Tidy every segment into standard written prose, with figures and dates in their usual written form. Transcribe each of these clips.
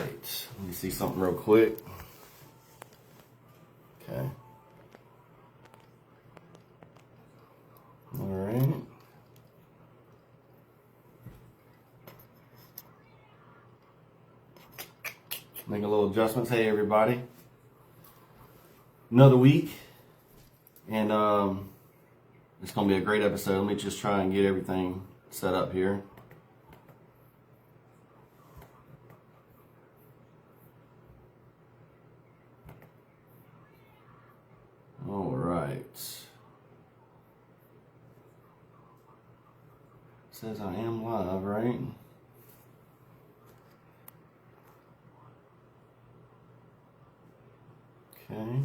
right. Let me see something real quick. Okay. All right. Make a little adjustments. Hey, everybody. Another week. And it's going to be a great episode. Let me just try and get everything set up here. All right. Says I am live, right? Okay.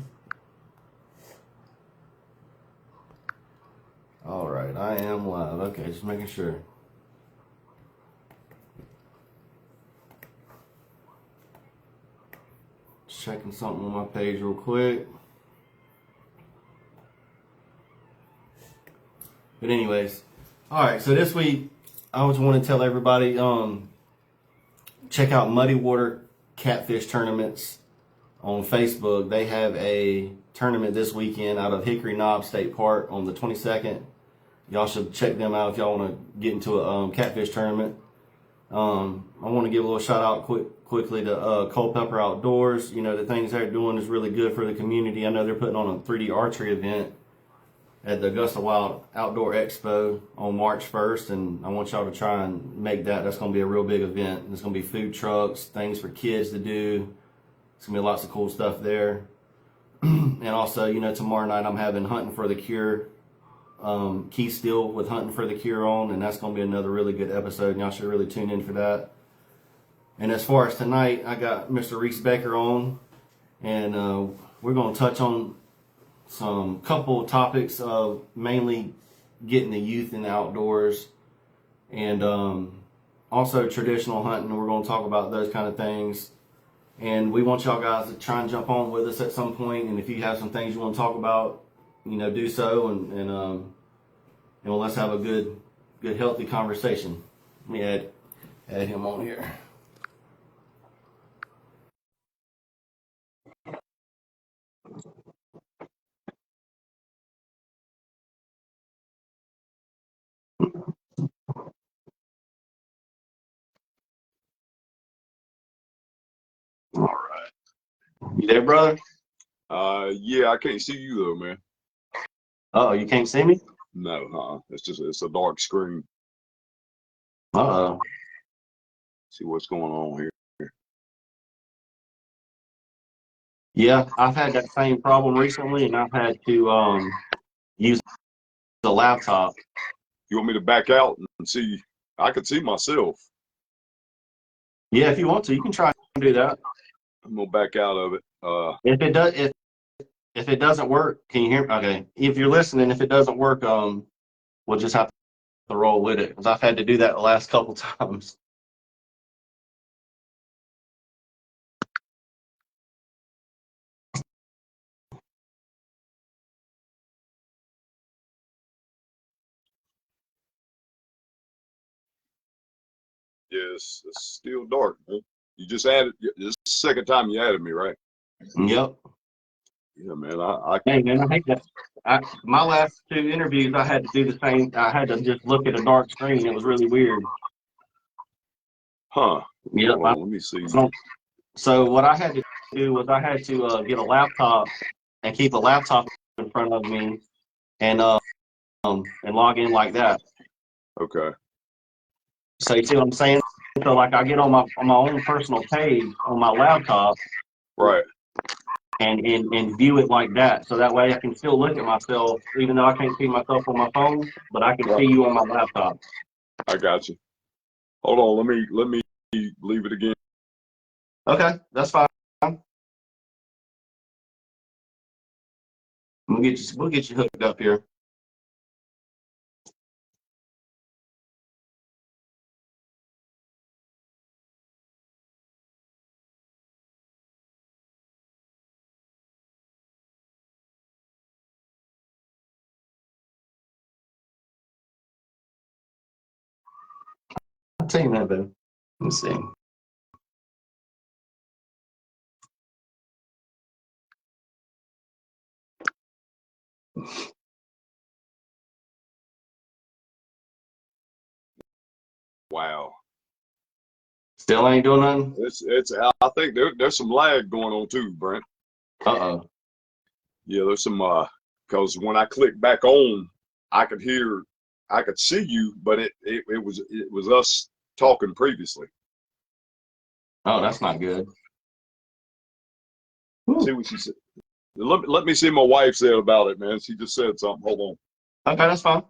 All right, I am live. Okay, just making sure. Just checking something on my page real quick. But anyways, all right, so this week I just want to tell everybody, check out Muddy Water Catfish Tournaments on Facebook. They have a tournament this weekend out of Hickory Knob State Park on the 22nd. Y'all should check them out if y'all want to get into a catfish tournament. I want to give a little shout out quickly to Culpeper Outdoors. You know, the things they're doing is really good for the community. I know they're putting on a 3D archery event at the Augusta Wild Outdoor Expo on March 1st, and I want y'all to try and make that. That's going to be a real big event. There's going to be food trucks, things for kids to do. It's going to be lots of cool stuff there. And also, you know, tomorrow night I'm having Hunting for the Cure, Key Steel with Hunting for the Cure on, and that's going to be another really good episode, and y'all should really tune in for that. And as far as tonight, I got Mr. Reece Baker on, and we're going to touch on some couple topics of mainly getting the youth in the outdoors, and also traditional hunting. We're going to talk about those kind of things, and we want y'all guys to try and jump on with us at some point. And if you have some things you want to talk about, you know, do so, and let's have a good healthy conversation. Let me add him on here. All right. You there, brother? Yeah, I can't see you though, man. Oh, you can't see me? No, it's a dark screen. Uh-oh. See what's going on here. Yeah, I've had that same problem recently, and I've had to use the laptop. You want me to back out and see? I can see myself. Yeah, if you want to, you can try and do that. I'm gonna back out of it. If it doesn't work, can you hear me? Okay. If you're listening, if it doesn't work, we'll just have to roll with it, because I've had to do that the last couple times. Yes, it's still dark, man. You just added. This is the second time you added me, right? Yep. Yeah, man. I Hey, man, I hate that. My last two interviews, I had to do the same. I had to just look at a dark screen. It was really weird. Huh. Yep. Hold on, let me see. So what I had to do was I had to get a laptop and keep a laptop in front of me and log in like that. Okay. So you see what I'm saying? So like I get on my own personal page on my laptop, Right. and view it like that. So that way I can still look at myself, even though I can't see myself on my phone, but I can see you on my laptop. I got you. Hold on. Let me leave it again. Okay, that's fine. We'll get you hooked up here. I'll tell you that, babe. Let's see. Wow. Still ain't doing nothing? It's I think there's some lag going on too, Brent. Uh-oh. Yeah, there's some because when I click back on, I could see you, but it was us talking previously. Oh, that's not good. See what she said. Let me see what my wife said about it, man. She just said something. Hold on. Okay, that's fine.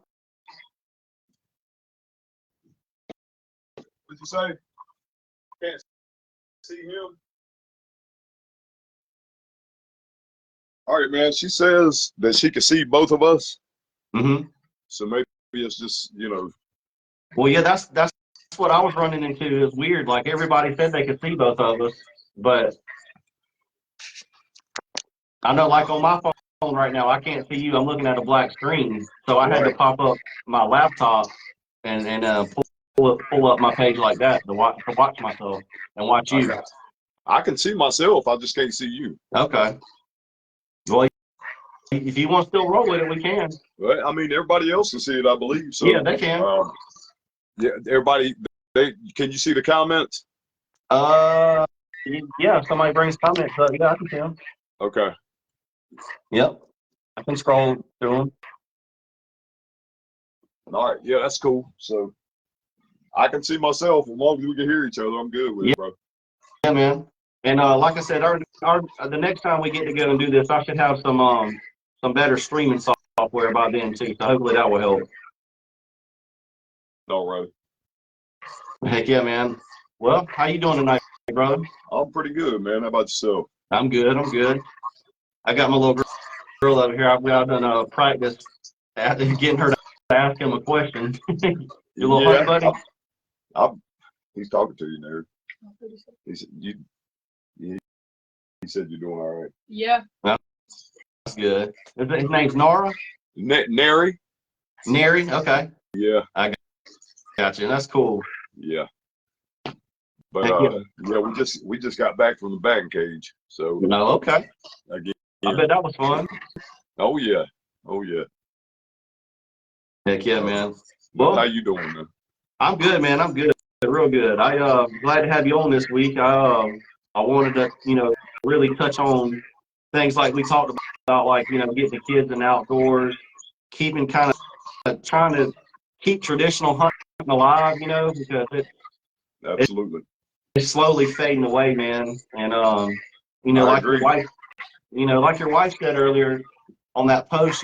What'd you say? Can't see him. All right, man. She says that she can see both of us. Mm-hmm. So maybe it's just, Well, yeah, that's what I was running into. It's weird. Like everybody said they could see both of us, but I know, like on my phone right now, I can't see you. I'm looking at a black screen, so I had to pop up my laptop and pull up my page like that to watch myself and watch you. I can see myself. I just can't see you. Okay. Well, if you want to still roll with it, we can. Well, I mean, everybody else can see it, I believe. So yeah, they can. Yeah, everybody. Can you see the comments? Yeah, if somebody brings comments up, yeah, I can see them. Okay. Yep. I can scroll through them. All right. Yeah, that's cool. So I can see myself as long as we can hear each other. I'm good with it, bro. Yeah, man. And like I said, the next time we get together and do this, I should have some better streaming software by then too. So hopefully that will help. All right. Heck yeah, man. Well, how you doing tonight, brother? I'm pretty good, man. How about yourself? I'm good. I'm good. I got my little girl over here. I've done practice getting her to ask him a question. Your little hunt buddy? He's talking to you, Nary. He said he said you're doing all right. Yeah. Well, that's good. His name's Nara? Nary? Nary? Okay. Yeah. I got you. That's cool. Yeah. But yeah, we just got back from the batting cage. So no, okay. Again. I bet that was fun. Oh yeah. Oh yeah. Heck yeah, man. Well, how you doing, man? I'm good, man. I'm good. Real good. Glad to have you on this week. I wanted to, really touch on things like we talked about, like, getting the kids in the outdoors, keeping kind of trying to keep traditional hunting alive, because Absolutely. it's slowly fading away, man. And like your wife, like your wife said earlier on that post,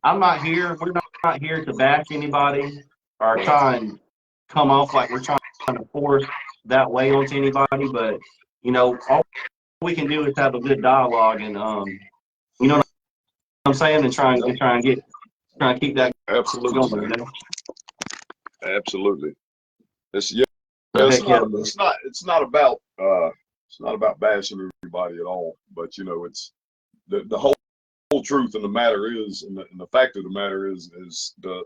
I'm not here. We're not here to bash anybody or try and come off like we're trying to force that way onto anybody. But all we can do is have a good dialogue, and you know what I'm saying, and try and keep that absolutely going. Absolutely. It's not about bashing everybody at all. But it's the whole truth and the matter is, and the fact of the matter is the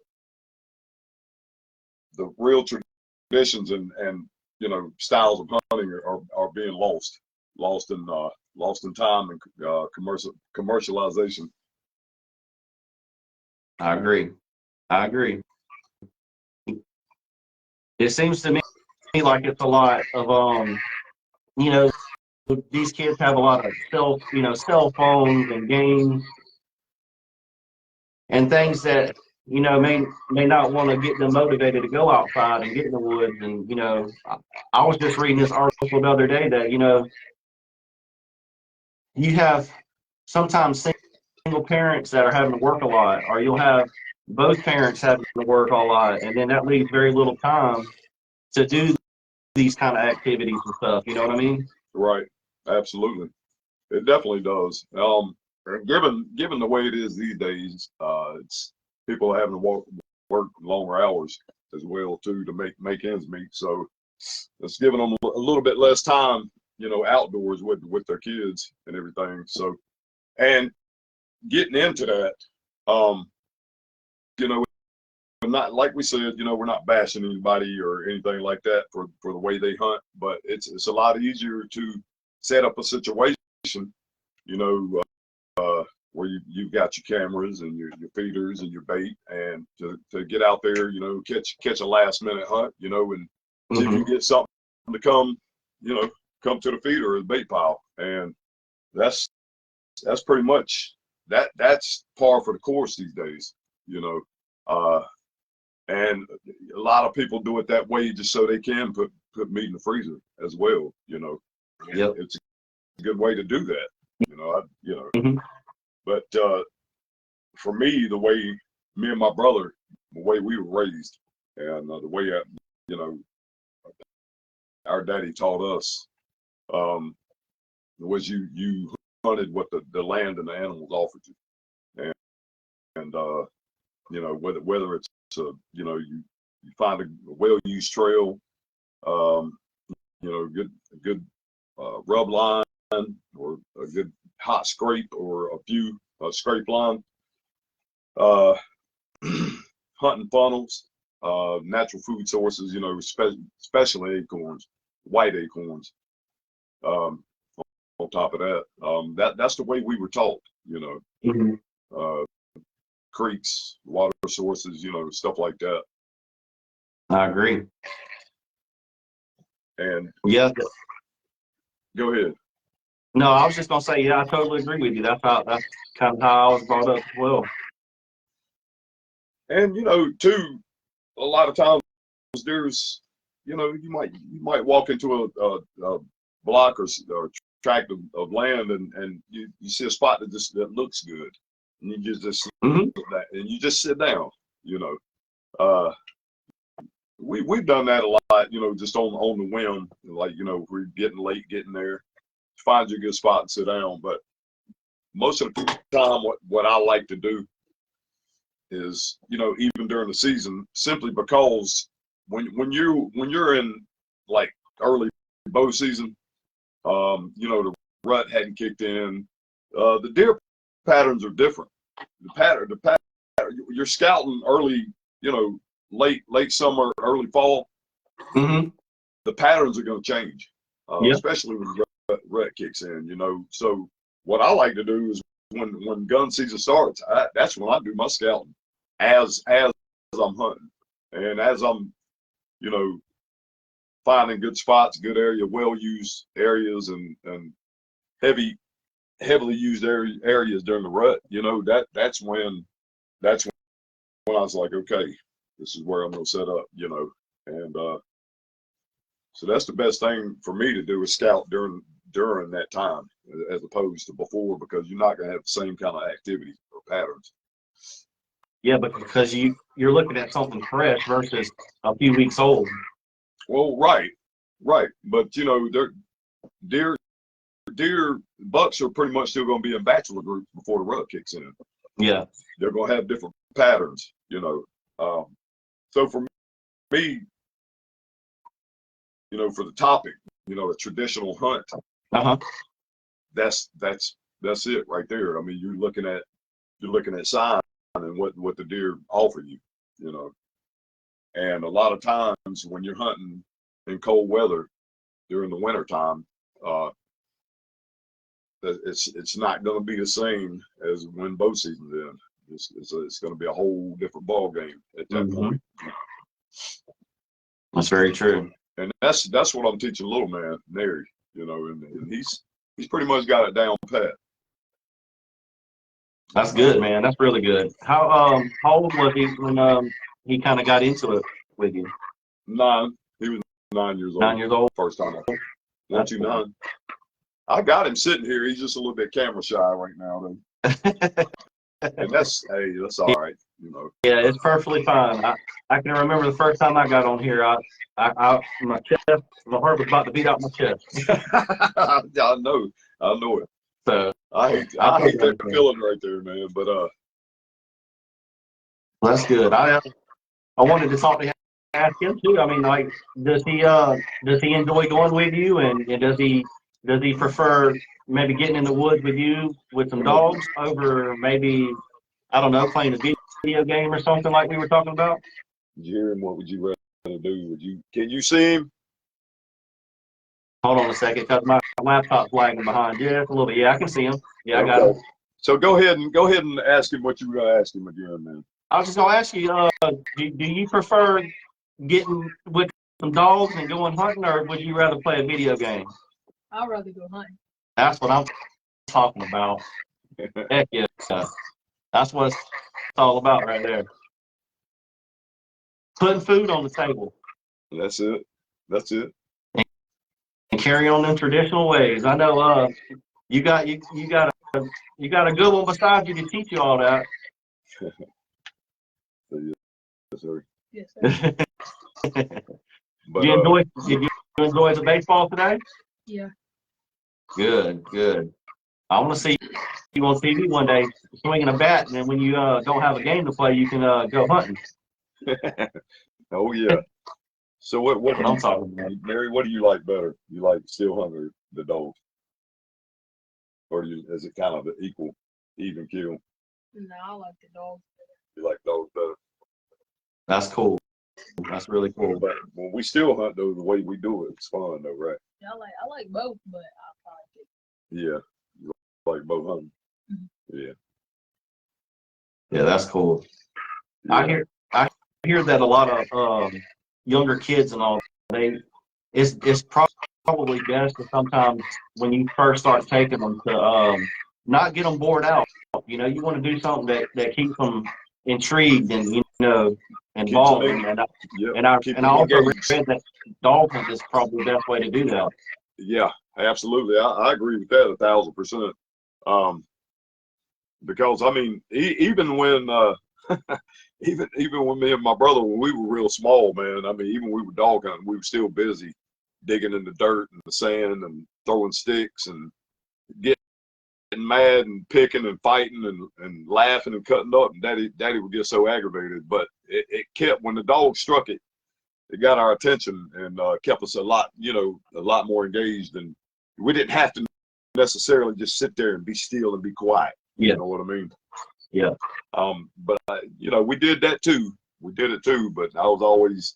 real traditions and styles of hunting are being lost in time and commercialization. I agree. It seems to me like it's a lot of these kids have a lot of cell phones and games and things that may not want to get them motivated to go outside and get in the woods. And I was just reading this article the other day that you have sometimes single parents that are having to work a lot, or you'll have both parents having to work a lot, and then that leaves very little time to do these kind of activities and stuff. You know what I mean? Right. Absolutely. It definitely does. Given the way it is these days, it's people are having to work longer hours as well too to make ends meet. So it's giving them a little bit less time, outdoors with their kids and everything. So, and getting into that, not like we said, we're not bashing anybody or anything like that for the way they hunt, but it's a lot easier to set up a situation, where you've got your cameras and your feeders and your bait, and to get out there, catch a last minute hunt, and see if you can get something to come to the feeder or the bait pile. And that's pretty much that's par for the course these days, and a lot of people do it that way just so they can put meat in the freezer as well. Yep. It's a good way to do that. Mm-hmm. But for me, the way me and my brother, the way we were raised, and the way our daddy taught us, was you hunted what the land and the animals offered you, and whether it's you find a well-used trail, a good rub line, or a good hot scrape, or a few scrape line, hunting funnels, natural food sources, especially acorns, white acorns. On top of that, that's the way we were taught, Mm-hmm. Creeks, water sources, stuff like that. I agree. And yeah, go ahead. no, I was just gonna say, yeah, I totally agree with you. That's kind of how I was brought up as well. And too, a lot of times there's, you might walk into a block or tract of land, and you see a spot that looks good, and you just Mm-hmm. and you just sit down. We've done that a lot, just on the whim, like if we're getting late getting there, find you a good spot and sit down. But most of the time, what I like to do is, even during the season, simply because when you're in like early bow season, the rut hadn't kicked in, the deer patterns are different. The pattern, you're scouting early, late summer, early fall. Mm-hmm. The patterns are going to change, Yep. especially when the rut kicks in. So what I like to do is when gun season starts, that's when I do my scouting, as I'm hunting, and as I'm, finding good spots, good area, well-used areas, and heavily used areas during the rut. That's when I was like, okay, this is where I'm gonna set up. And so that's the best thing for me to do, is scout during that time, as opposed to before, because you're not gonna have the same kind of activity or patterns. Yeah, but because you're looking at something fresh versus a few weeks old. Well, right, but deer bucks are pretty much still going to be in bachelor groups before the rut kicks in. Yeah. They're going to have different patterns, so for me, for the topic, a traditional hunt, Uh-huh. that's it right there. I mean, you're looking at sign and what the deer offer you, and a lot of times when you're hunting in cold weather during the winter time, it's not going to be the same as when bow season's in. It's going to be a whole different ball game at that point. That's very true. And that's what I'm teaching little man, Nary, and he's pretty much got it down pat. That's good, man. That's really good. How old was he when he kind of got into it with you? 9. He was 9 years old. 9 years old. First time. 1, 2, 9. I got him sitting here. He's just a little bit camera shy right now, and that's all right, Yeah, it's perfectly fine. I can remember the first time I got on here. My heart was about to beat out my chest. I know it. So I hate that feeling right there, man. But that's good. I wanted to ask him too. I mean, like, does he enjoy going with you, and does he prefer maybe getting in the woods with you with some dogs over maybe, I don't know, playing a video game or something like we were talking about? Did you hear him? What would you rather do? Can you see him? Hold on a second, because my laptop's lagging behind just a little bit. Yeah, I can see him. Yeah, I got him. So go ahead and ask him what you were going to ask him again, man. I was just gonna ask you, do you prefer getting with some dogs and going hunting, or would you rather play a video game? I'd rather go hunting. That's what I'm talking about. Heck yeah, that's what it's all about right there. Putting food on the table. That's it. That's it. And carry on them traditional ways. I know you got a good one beside you to teach you all that. Yes, sir. Yes, sir. But Did you enjoy the baseball today? Yeah. Good, good. I want to see you on TV one day swinging a bat, and then when you don't have a game to play, you can go hunting. Oh yeah. So what do I'm talking about. Mary? What do you like better? You like still hunt or the dogs, or is it kind of an even kill? No, I like the dogs. You like dogs better. That's cool. That's really cool. But when we still hunt though, the way we do it, it's fun though, right? Yeah, I like both, but I probably pick. Yeah, you like both hunting. Mm-hmm. Yeah. Yeah, that's cool. Yeah. I hear that a lot of younger kids and all, it's probably best to sometimes when you first start taking them to not get them bored out. You know, you want to do something that keeps them intrigued and involved. And I also read that dog hunt is probably the best way to do that. Yeah, absolutely. I agree with that 1,000%. Because I mean, even when even when me and my brother, when we were real small, man, I mean, even when we were dog hunting, we were still busy digging in the dirt and the sand and throwing sticks and getting mad and picking and fighting and laughing and cutting up. And daddy would get so aggravated, but it kept, when the dog struck it, it got our attention and kept us a lot more engaged. And we didn't have to necessarily just sit there and be still and be quiet. Yeah. You know what I mean? Yeah. But we did that too. We did it too. But I was always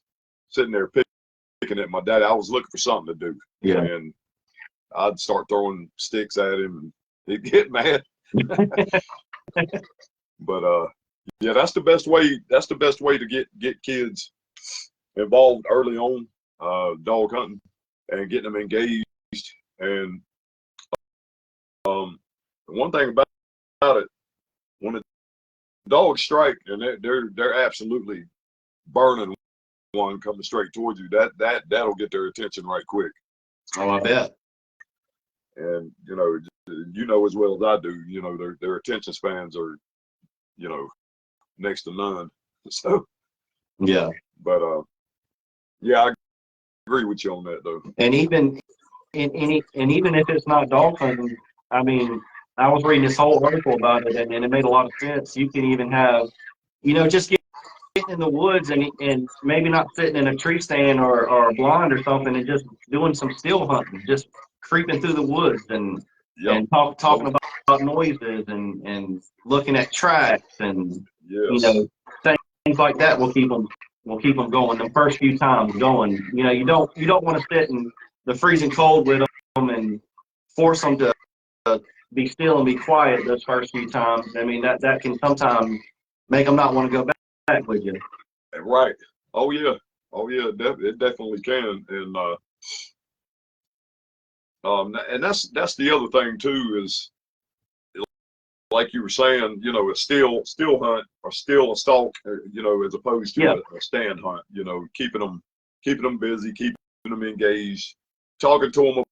sitting there picking at my daddy. I was looking for something to do. Yeah. And I'd start throwing sticks at him, and he'd get mad. But yeah, that's the best way. That's the best way to get kids involved early on, dog hunting, and getting them engaged. And one thing about it, when the dogs strike and they're absolutely burning one coming straight towards you, that'll get their attention right quick. Oh, I bet. And you know as well as I do, their attention spans are, next to none. So yeah. But yeah, I agree with you on that though. And even if it's not dog hunting, I mean, I was reading this whole article about it, and it made a lot of sense. You can even have, just getting in the woods and maybe not sitting in a tree stand or a blind or something, and just doing some still hunting, just creeping through the woods and talking about noises and looking at tracks and things like that will keep them going. The first few times going, you don't want to sit in the freezing cold with them and force them to be still and be quiet those first few times. I mean, that can sometimes make them not want to go back with you. Right. Oh yeah. It definitely can. And that's the other thing too, is like you were saying, a still hunt or still a stalk, as opposed to a stand hunt. Keeping them busy, keeping them engaged, talking to them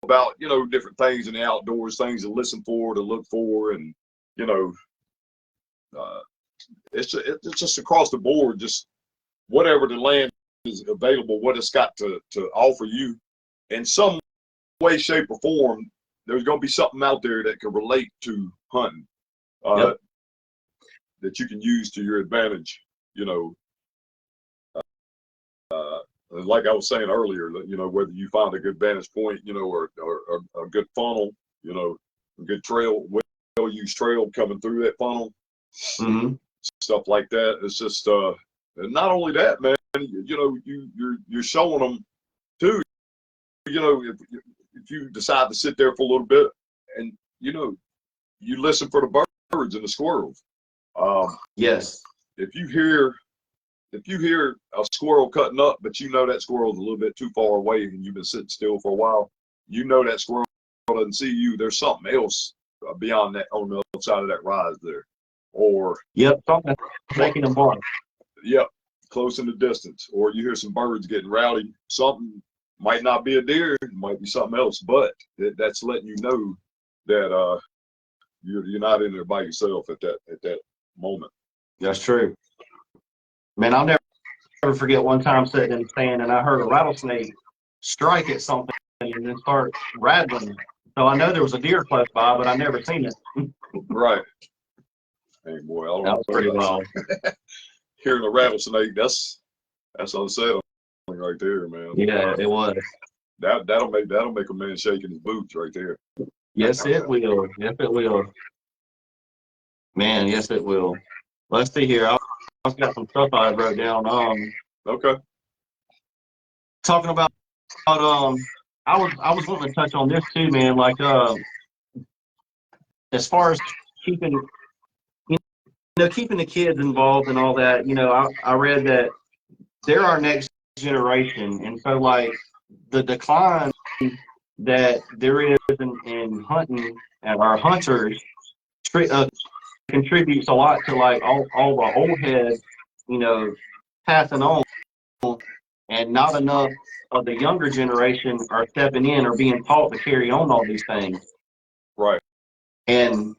about different things in the outdoors, things to listen for, to look for, and it's just across the board, just whatever the land is available, what it's got to offer you in some way, shape, or form. There's going to be something out there that can relate to hunting, that you can use to your advantage. Like I was saying earlier, whether you find a good vantage point, or a good funnel, a good trail, well-used trail coming through that funnel, stuff like that. It's just, and not only that, man, you're showing them too, if you decide to sit there for a little bit and, you listen for the birds and the squirrels. Yes. If you hear a squirrel cutting up, but you know that squirrel's a little bit too far away and you've been sitting still for a while, you know that squirrel doesn't see you. There's something else beyond that on the other side of that rise there. Or Yep, something making them bark. yep, close in the distance. Or you hear some birds getting rowdy. Something might not be a deer, it might be something else, but that's letting you know that you're not in there by yourself at that moment. That's true. Man, I'll never forget one time sitting in the stand and I heard a rattlesnake strike at something and then start rattling. So I know there was a deer close by, but I never seen it. Right. Hey boy, I don't That was know. pretty wild. Hearing a rattlesnake, that's unsettling right there, man. Yeah, it was. That'll make a man shake in his boots right there. Yes, it will. Yes, it will. Man, yes, it will. Let's see here. I've got some stuff I wrote down. Okay. Talking about I was wanting to touch on this too, man. Like as far as keeping keeping the kids involved and all that. I read that they're our next generation, and so like the decline that there is in hunting and our hunters contributes a lot to like all the old heads, passing on, and not enough of the younger generation are stepping in or being taught to carry on all these things. Right. And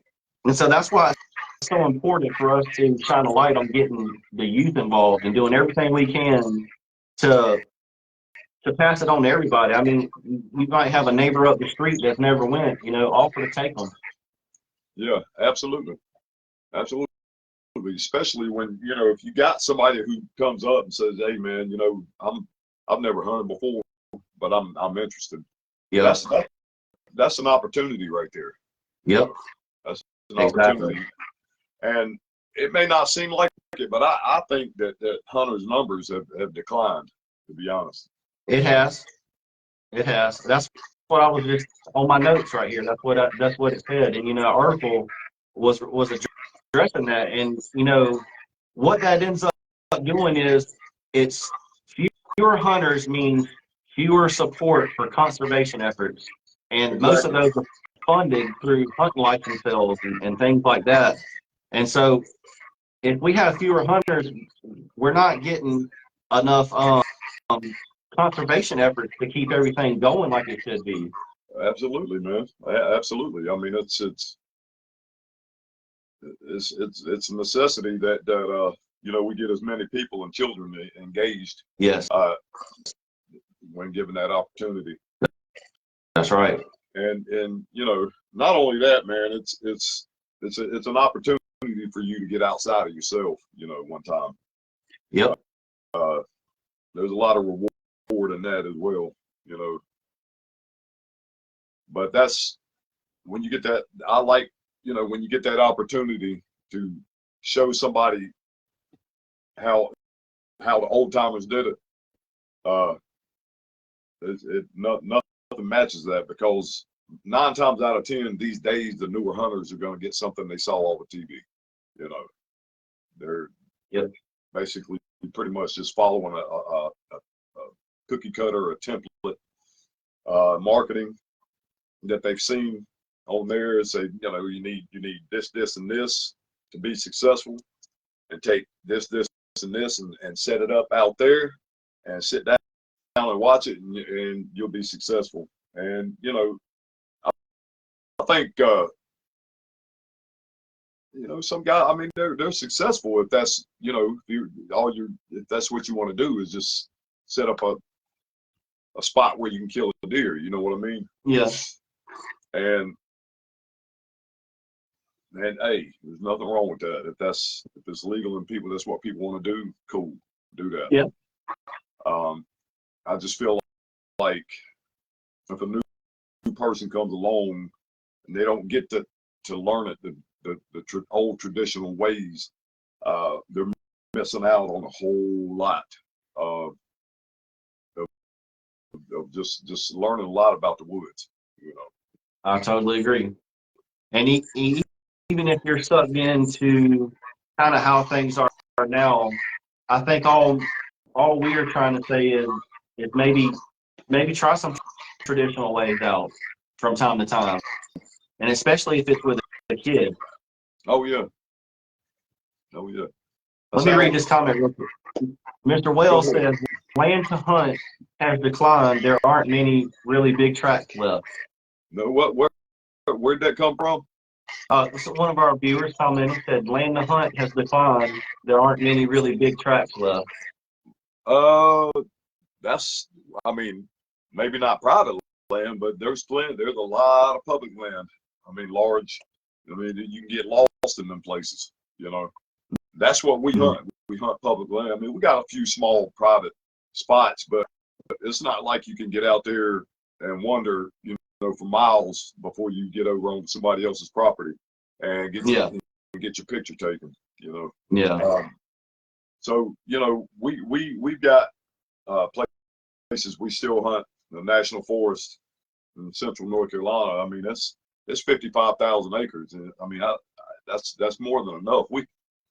so that's why it's so important for us to shine a light on getting the youth involved and doing everything we can to pass it on to everybody. I mean, we might have a neighbor up the street that's never went, offer to take them. Yeah, absolutely. Absolutely. Especially when, if you got somebody who comes up and says, hey man, I've never hunted before, but I'm interested. Yeah. That's an opportunity right there. Yep. That's an opportunity. And it may not seem like it, but I think that hunters' numbers have declined, to be honest. It has. It has. That's what I was just on my notes right here. That's what it said. And the article was addressing that. And what that ends up doing is it's fewer hunters means fewer support for conservation efforts, and Exactly. most of those are funded through hunt license sales and things like that. And so if we have fewer hunters, we're not getting enough conservation efforts to keep everything going like it should be. Absolutely, man. Absolutely. I mean, it's a necessity that we get as many people and children engaged. Yes. When given that opportunity. That's right. And not only that, man, it's an opportunity for you to get outside of yourself. One time. Yep. There's a lot of reward in that as well. But that's when you get that. I like when you get that opportunity to show somebody how the old timers did it. Nothing matches that, because 9 times out of 10 these days the newer hunters are going to get something they saw over TV. They're basically pretty much just following a cookie cutter, a template marketing that they've seen on there and say, you need this, and this to be successful, and take this, and this, and set it up out there and sit down and watch it, and you'll be successful. And I think some guys, I mean, they're successful if that's if that's what you want to do, is just set up a spot where you can kill a deer. You know what I mean? Yes. And hey, there's nothing wrong with that. If it's legal and that's what people want to do, cool, do that. Yeah. I just feel like if a new person comes along and they don't get to learn it the old traditional ways, they're missing out on a whole lot of just learning a lot about the woods. I totally agree. And even if you're sucked into kind of how things are now, I think all we are trying to say is maybe try some traditional ways out from time to time, and especially if it's with a kid. Oh yeah. Oh yeah. Let me read this comment real quick. Mr. Wells says, land to hunt has declined. There aren't many really big tracts left. No, where'd that come from? So one of our viewers commented, said, land to hunt has declined. There aren't many really big tracts left. That's, I mean, maybe not private land, but there's plenty. There's a lot of public land. I mean, large. I mean, you can get lost in them places. You know, that's what we hunt. We hunt public land. I mean, we got a few small private spots, but it's not like you can get out there and wander, for miles before you get over on somebody else's property and get your picture taken. You know. Yeah. So we've got places we still hunt, the national forest in central North Carolina. I mean, it's 55,000 acres, and I mean, that's more than enough.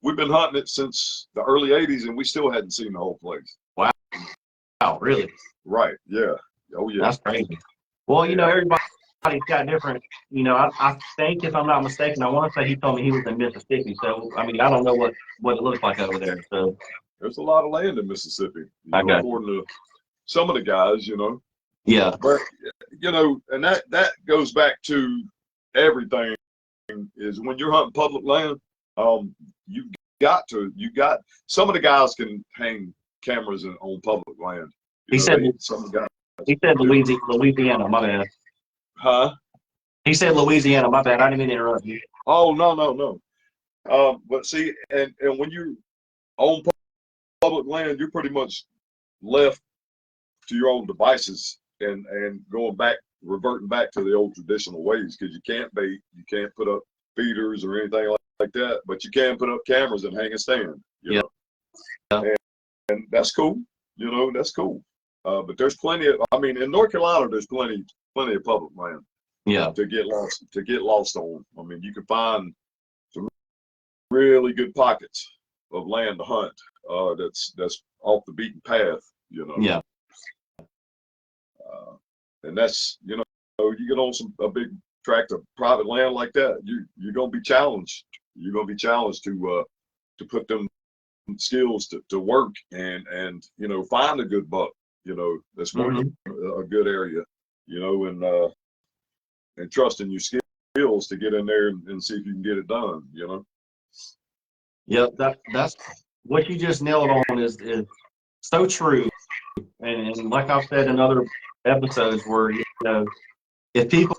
We've been hunting it since the early '80s, and we still hadn't seen the whole place. Wow, really? Right? Yeah. Oh yeah. That's crazy. Well, everybody's got different. I think, if I'm not mistaken, I want to say he told me he was in Mississippi. So I mean, I don't know what it looks like over there. So there's a lot of land in Mississippi, according to some of the guys. Yeah. But and that goes back to everything. Is when you're hunting public land, you got some of the guys can hang cameras on public land. He said Louisiana. My bad. Huh? He said Louisiana. My bad. I didn't mean to interrupt you. Oh no. But see, and when you own public land, you're pretty much left to your own devices and reverting back to the old traditional ways, because you can't bait, you can't put up feeders or anything like that, but you can put up cameras and hang a stand. You know, and that's cool. That's cool. But there's plenty of. I mean, in North Carolina, there's plenty of public land. Yeah. To get lost on. I mean, you can find some really good pockets of land to hunt. That's off the beaten path. Yeah. And that's you get on a big tract of private land like that, you're gonna be challenged. You're gonna be challenged to put them skills to work and find a good buck. That's working a good area. And trust in your skills to get in there and see if you can get it done. Yeah, that's what you just nailed on is so true. And like I've said in other episodes, where if people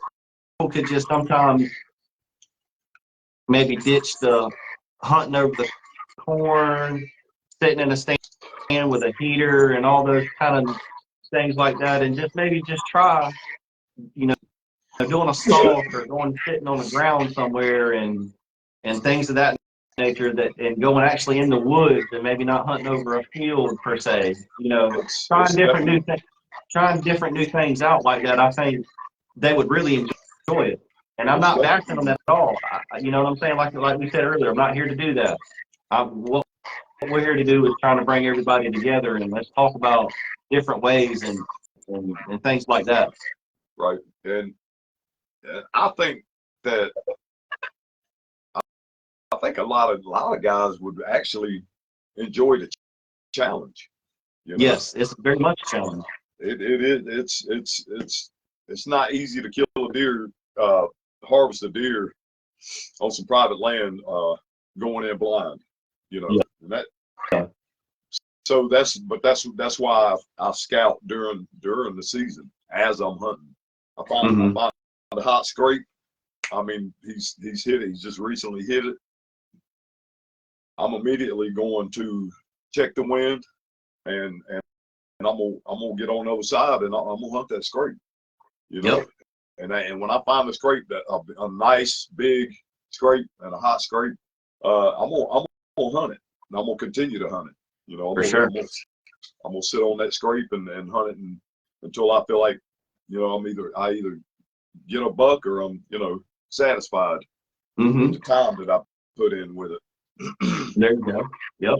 could just sometimes maybe ditch the hunting over the corn, sitting in a stand with a heater and all those kind of things like that, and just try, doing a stalk or going sitting on the ground somewhere and things of that nature, and going actually in the woods and maybe not hunting over a field per se, trying different new things out like that. I think they would really enjoy it. And I'm not bashing them at all. You know what I'm saying? Like we said earlier, I'm not here to do that. What we're here to do is trying to bring everybody together and let's talk about different ways and things like that. Right. And I think that a lot of guys would actually enjoy the challenge. Yes, it's very much a challenge. It is. It's not easy to kill a deer, harvest a deer on some private land, going in blind. And that. So that's why I scout during the season as I'm hunting. I find a hot scrape. I mean, he's hit it. He's just recently hit it. I'm immediately going to check the wind, and I'm gonna get on the other side, and I'm gonna hunt that scrape. Yep. And when I find the scrape, that a nice big scrape and a hot scrape, I'm gonna hunt it, and I'm gonna continue to hunt it. For sure. I'm gonna sit on that scrape and hunt it until I feel like I either get a buck or I'm satisfied. Mm-hmm. the time that I put in with it. There you go. Yep.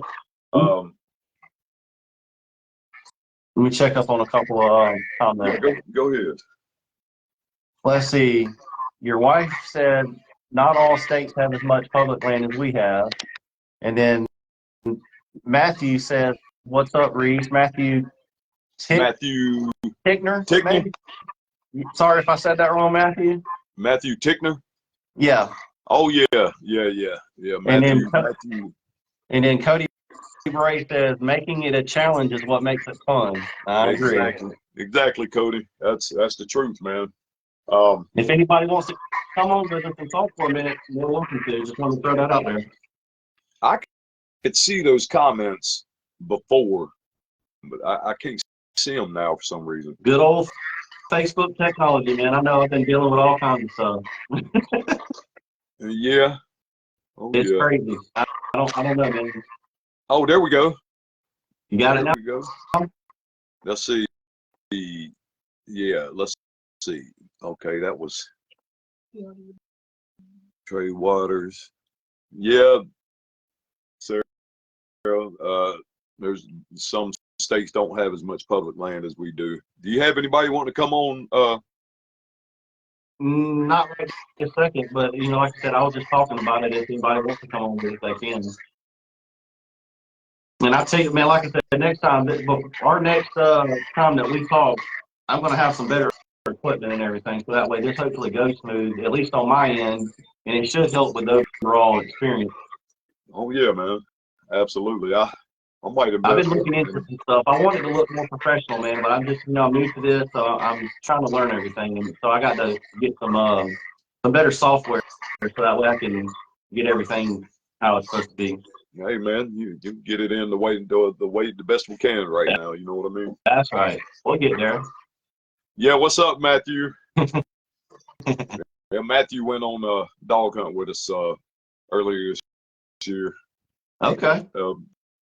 Um, Let me check up on a couple of yeah, comments. go ahead. Let's see. Your wife said not all states have as much public land as we have. And then Matthew said, "What's up, Reece?" Matthew Matthew Tickner, Tickner. maybe? Sorry if I said that wrong, Matthew. Matthew Tickner. Yeah. Oh yeah. Matthew. And then Cody Bray says, "Making it a challenge is what makes it fun." I agree. Exactly, Cody. That's the truth, man. If anybody wants to come on with us and talk for a minute, you're welcome to. Just want to throw that out there. I could see those comments before, but I can't see them now for some reason. Good old Facebook technology, man. I know I've been dealing with all kinds of stuff. Yeah. Oh, It's yeah. crazy. I don't know, man. Oh, there we go. You got it now? There we go. Let's see. Yeah, let's see. Okay, that was Trey Waters. Yeah, Sarah. There's some states don't have as much public land as we do. Do you have anybody wanting to come on? Not right this second, but like I said, I was just talking about it. If anybody wants to come on with it, they can. And I tell you, man, like I said, next time, our next time that we talk, I'm going to have some better equipment and everything, so that way this hopefully goes smooth, at least on my end, and it should help with the overall experience. Oh yeah, man, absolutely. I might invest. I've been looking into some stuff. I want it to look more professional, man, but I'm just, I'm new to this, so I'm trying to learn everything, and so I got to get some better software, so that way I can get everything how it's supposed to be. Hey man, you get it in the way the best we can right now. You know what I mean? That's right. We'll get there. Yeah. What's up, Matthew? Yeah, Matthew went on a dog hunt with us earlier this year. Okay.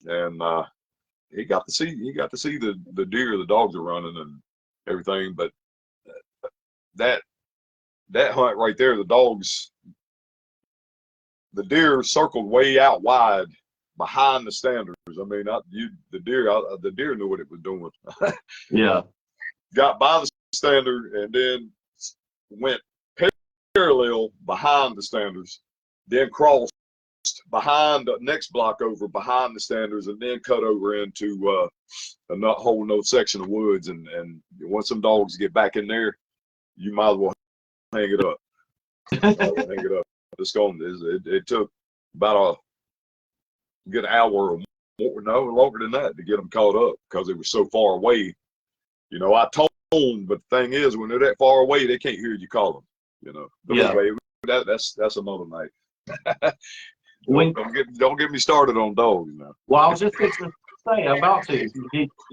And he got to see the deer the dogs are running and everything. But that hunt right there, the deer circled way out wide behind the standards. I mean, the deer knew what it was doing. Yeah. Got by the standard and then went parallel behind the standards, then crossed behind the next block over behind the standards, and then cut over into a whole nother section of woods. And once some dogs get back in there, you might as well hang it up. Hang it up. It took about a good hour or more, no, longer than that to get them caught up because it was so far away. I told them, but the thing is, when they're that far away, they can't hear you call them. But yeah. anyway, that's another night. Don't get me started on dogs now. Well, I was just going to say about to.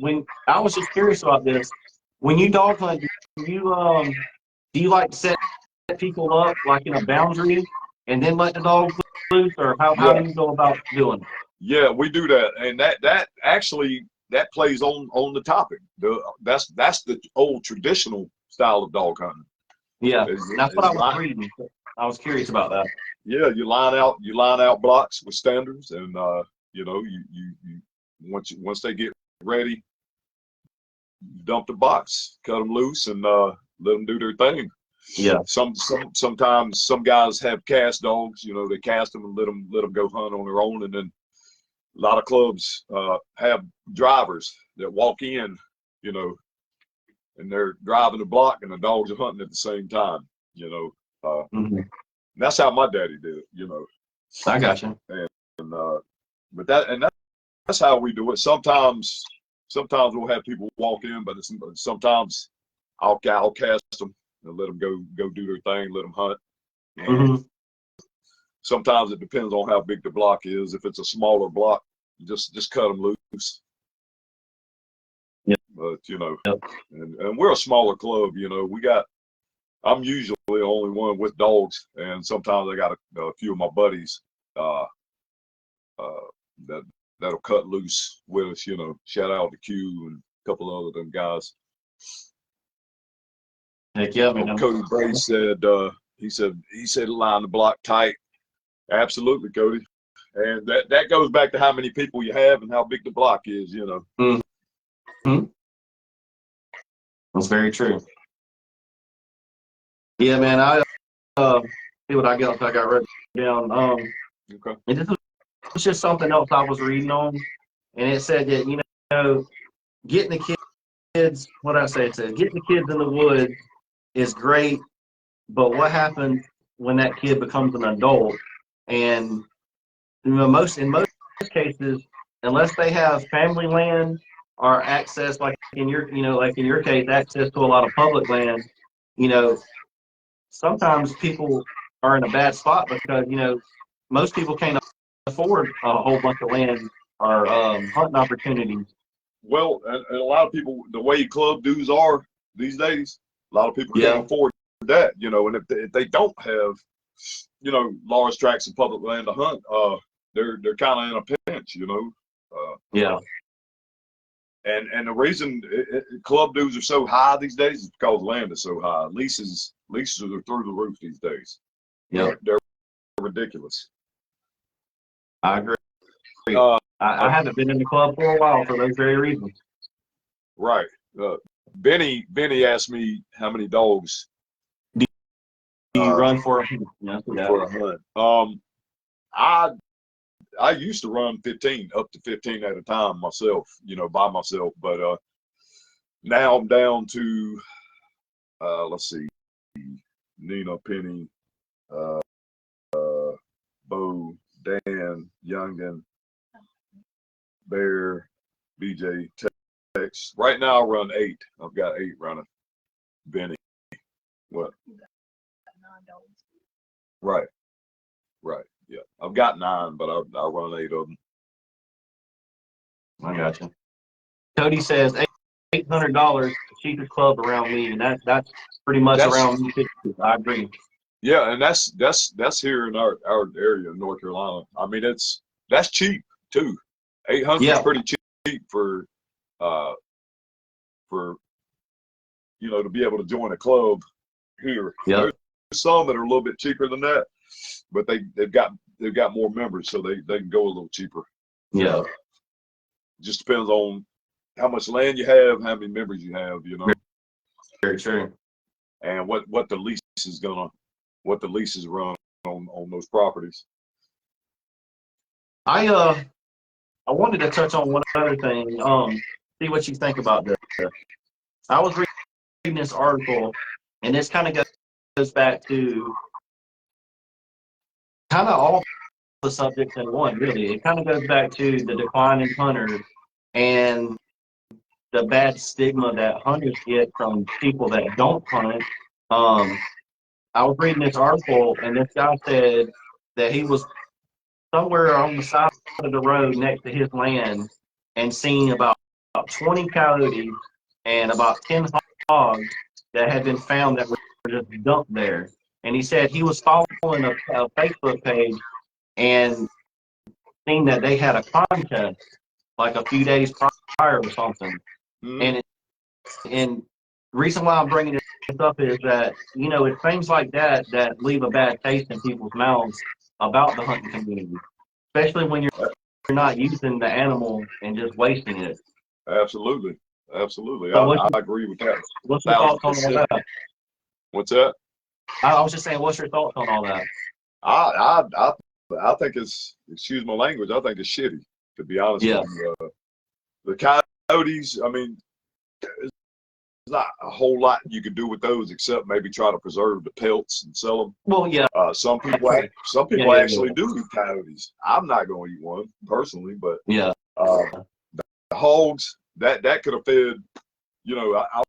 When I was just curious about this, when you dog hunt, do you like to set people up like in a boundary and then let the dogs loose, or how do you go about doing it? Yeah, we do that, and that actually that plays on the topic. That's the old traditional style of dog hunting. Yeah, that's what I was reading. I was curious about that. Yeah, you line out blocks with standards, and you once they get ready, you dump the box, cut them loose, and let them do their thing. Yeah. Sometimes some guys have cast dogs. They cast them and let them go hunt on their own, and then a lot of clubs have drivers that walk in, and they're driving the block, and the dogs are hunting at the same time. Mm-hmm. That's how my daddy did it. I got you. But that's how we do it. Sometimes we'll have people walk in, but sometimes I'll cast them and let them go do their thing, let them hunt. Mm-hmm. Sometimes it depends on how big the block is. If it's a smaller block, just cut them loose. Yep. But Yep. and we're a smaller club. I'm usually the only one with dogs, and sometimes I got a few of my buddies that'll cut loose with us. Shout out to Q and a couple of other them guys. Heck yeah, man. Cody Bray said he said line the block tight Absolutely, Cody. And that goes back to how many people you have and how big the block is, you know. Mm-hmm. That's very true. Yeah, man. I see what I got. I got written down. Okay. And this was just something else I was reading on, and it said that getting the kids. What did I say? It said getting the kids in the woods is great, but what happens when that kid becomes an adult? And in most cases, unless they have family land or access, like in your case, access to a lot of public land, you know, sometimes people are in a bad spot because most people can't afford a whole bunch of land or hunting opportunities. Well, and a lot of people, the way club dues are these days, a lot of people can't afford that, and if they don't have, large tracts of public land to hunt, they're kind of in a pinch, Yeah. And the reason club dues are so high these days is because land is so high. Leases are through the roof these days. Yeah. They're ridiculous. I agree. I haven't been in the club for a while for those very reasons. Right. Benny asked me how many dogs do you run for a hunt? For a hunt. I used to run 15, up to 15 at a time myself, by myself. But now I'm down to, let's see, Nina, Penny, Bo, Dan, Youngin, Bear, BJ, Tex. Right now I run 8. I've got 8 running. Benny. What? You got 9 dogs. Right. Yeah. I've got 9, but I run 8 of them. I got you. Cody says $800 cheapest club around me, and that's pretty much around me. I agree. Yeah, and that's here in our area in North Carolina. I mean, that's cheap too. 800 is pretty cheap for to be able to join a club here. Yeah. There's some that are a little bit cheaper than that, but they've got more members, so they can go a little cheaper. Yeah. Just depends on how much land you have, how many members you have, Very true. And what the lease is run on those properties. I wanted to touch on one other thing. See what you think about this. I was reading this article, and this kind of goes back to kind of all the subjects in one, really. It kind of goes back to the decline in hunters and the bad stigma that hunters get from people that don't hunt. I was reading this article, and this guy said that he was somewhere on the side of the road next to his land and seen about 20 coyotes and about 10 hogs that had been found that were just dumped there. And he said he was following a Facebook page and seen that they had a contest like a few days prior or something. Mm-hmm. And the reason why I'm bringing this up is that, it's things like that that leave a bad taste in people's mouths about the hunting community, especially when you're not using the animal and just wasting it. Absolutely. So I agree with that. What's your thoughts on all that? What's that? I was just saying, what's your thoughts on all that? I think it's, excuse my language, I think it's shitty, to be honest with you. The coyotes, I mean, there's not a whole lot you could do with those except maybe try to preserve the pelts and sell them. Well, yeah. Some people actually do eat coyotes. I'm not going to eat one personally, but the hogs that could have fed. I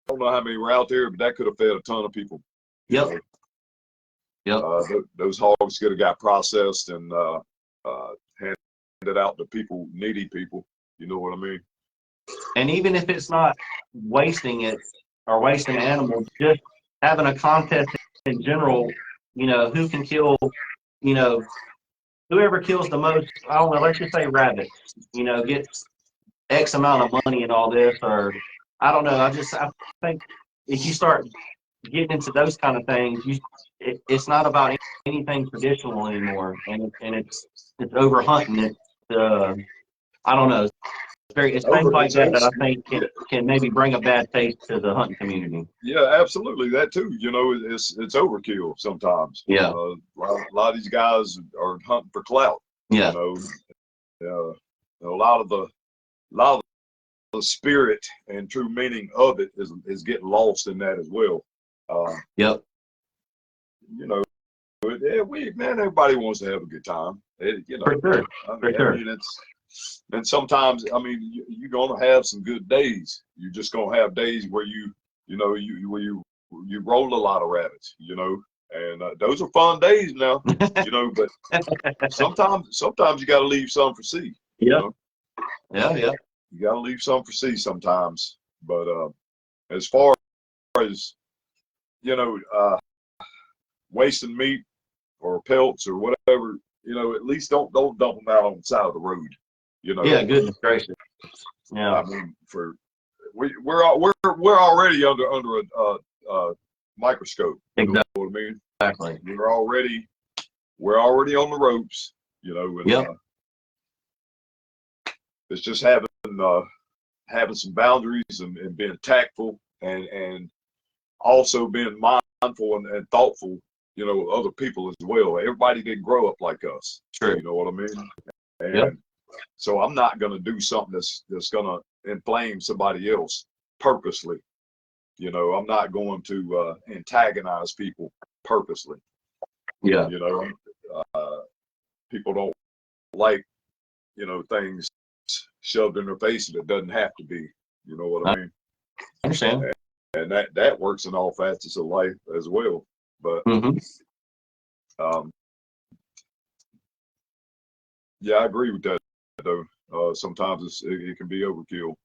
don't know how many were out there, but that could have fed a ton of people. Yep. Those hogs could have got processed and handed out to people, needy people. You know what I mean? And even if it's not wasting it or wasting animals, just having a contest in general, who can kill, whoever kills the most, I don't know, let's just say rabbits, gets X amount of money and all this, or I don't know. I think if you start getting into those kind of things, it's not about anything traditional anymore, and it's over hunting. I don't know. It's things like that that I think can maybe bring a bad taste to the hunting community. Yeah, absolutely. That too. You know, it's overkill sometimes. Yeah. A lot of these guys are hunting for clout. Yeah. You know, a lot of the spirit and true meaning of it is getting lost in that as well. Yep. You know, everybody wants to have a good time. You know, For sure. For sure. I mean, and sometimes, I mean, you're gonna have some good days. You're just gonna have days where you roll a lot of rabbits. You know, and those are fun days now. You know, but sometimes you got to leave some for sea. You know? Yeah. Yeah. You got to leave some for sea sometimes. But as far as wasting meat or pelts or whatever, at least don't dump them out on the side of the road. Yeah, goodness gracious. Yeah. I mean, we're already under a microscope. You know what I mean? Exactly. We're already on the ropes. And, yep. It's just having some boundaries and being tactful and also being mindful and thoughtful, of other people as well. Everybody didn't grow up like us. True. You know what I mean? And yep. So I'm not going to do something that's going to inflame somebody else purposely. I'm not going to antagonize people purposely. Yeah. People don't like, things shoved in their face that doesn't have to be. You know what I mean? I understand. And that works in all facets of life as well. But yeah, I agree with that though. Sometimes it can be overkill.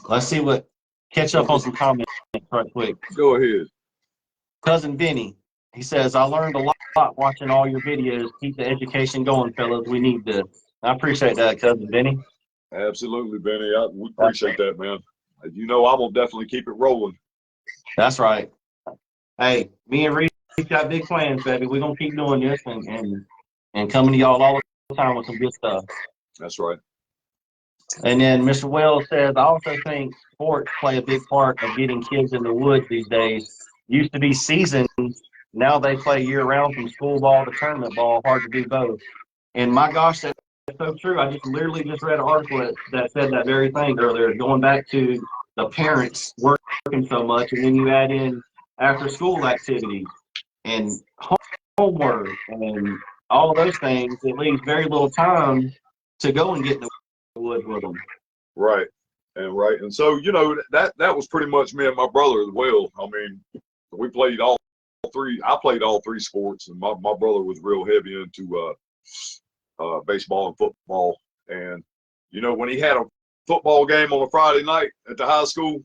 Let's see catch up on some comments right quick. Go ahead. Cousin Benny, he says, I learned a lot watching all your videos. Keep the education going, fellas. We need this. I appreciate that, Cousin Benny. Absolutely, Benny. We appreciate that, man. I will definitely keep it rolling. That's right. Hey, me and Reece got big plans, baby. We're going to keep doing this and coming to y'all all the time with some good stuff. That's right. And then Mr. Wells says, I also think sports play a big part of getting kids in the woods these days. Used to be seasons. Now they play year-round from school ball to tournament ball. Hard to do both. And my gosh, that's so true. I literally just read an article that said that very thing earlier, going back to the parents working so much, and then you add in after-school activities and homework and all of those things. It leaves very little time to go and get in the woods with them. Right. And so, that was pretty much me and my brother as well. I mean, we played all three. I played all three sports, and my brother was real heavy into baseball and football. And when he had a football game on a Friday night at the high school,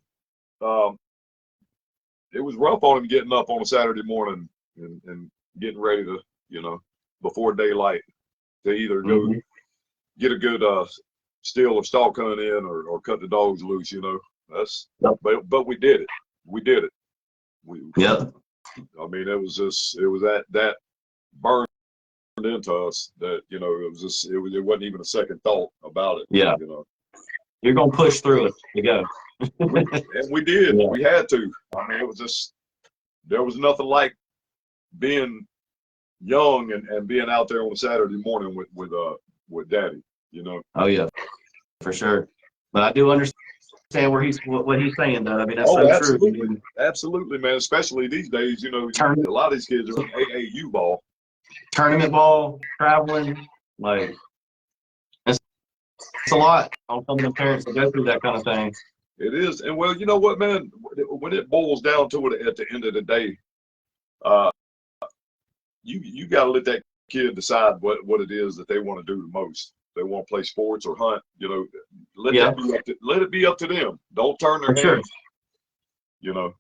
it was rough on him getting up on a Saturday morning and getting ready to, before daylight, to either go get a good steal or stalk hunt in or cut the dogs loose. But we did it. Yeah. I mean, it was that burned into us that it wasn't even a second thought about it. Yeah. You're gonna push through it to go. And we did. Yeah. We had to. I mean, it was there was nothing like being young and being out there on a Saturday morning with Daddy. Oh yeah, for sure. But I do understand what he's saying, though. I mean, that's so absolutely. true. Absolutely, man. Especially these days, a lot of these kids are in AAU ball. Tournament ball, traveling, like it's a lot on some of the parents that go through that kind of thing. It is. And well, you know what, man? When it boils down to it at the end of the day, you got to let that kid decide what it is that they want to do the most. They want to play sports or hunt, let it be up to them. Don't turn their hands. Sure.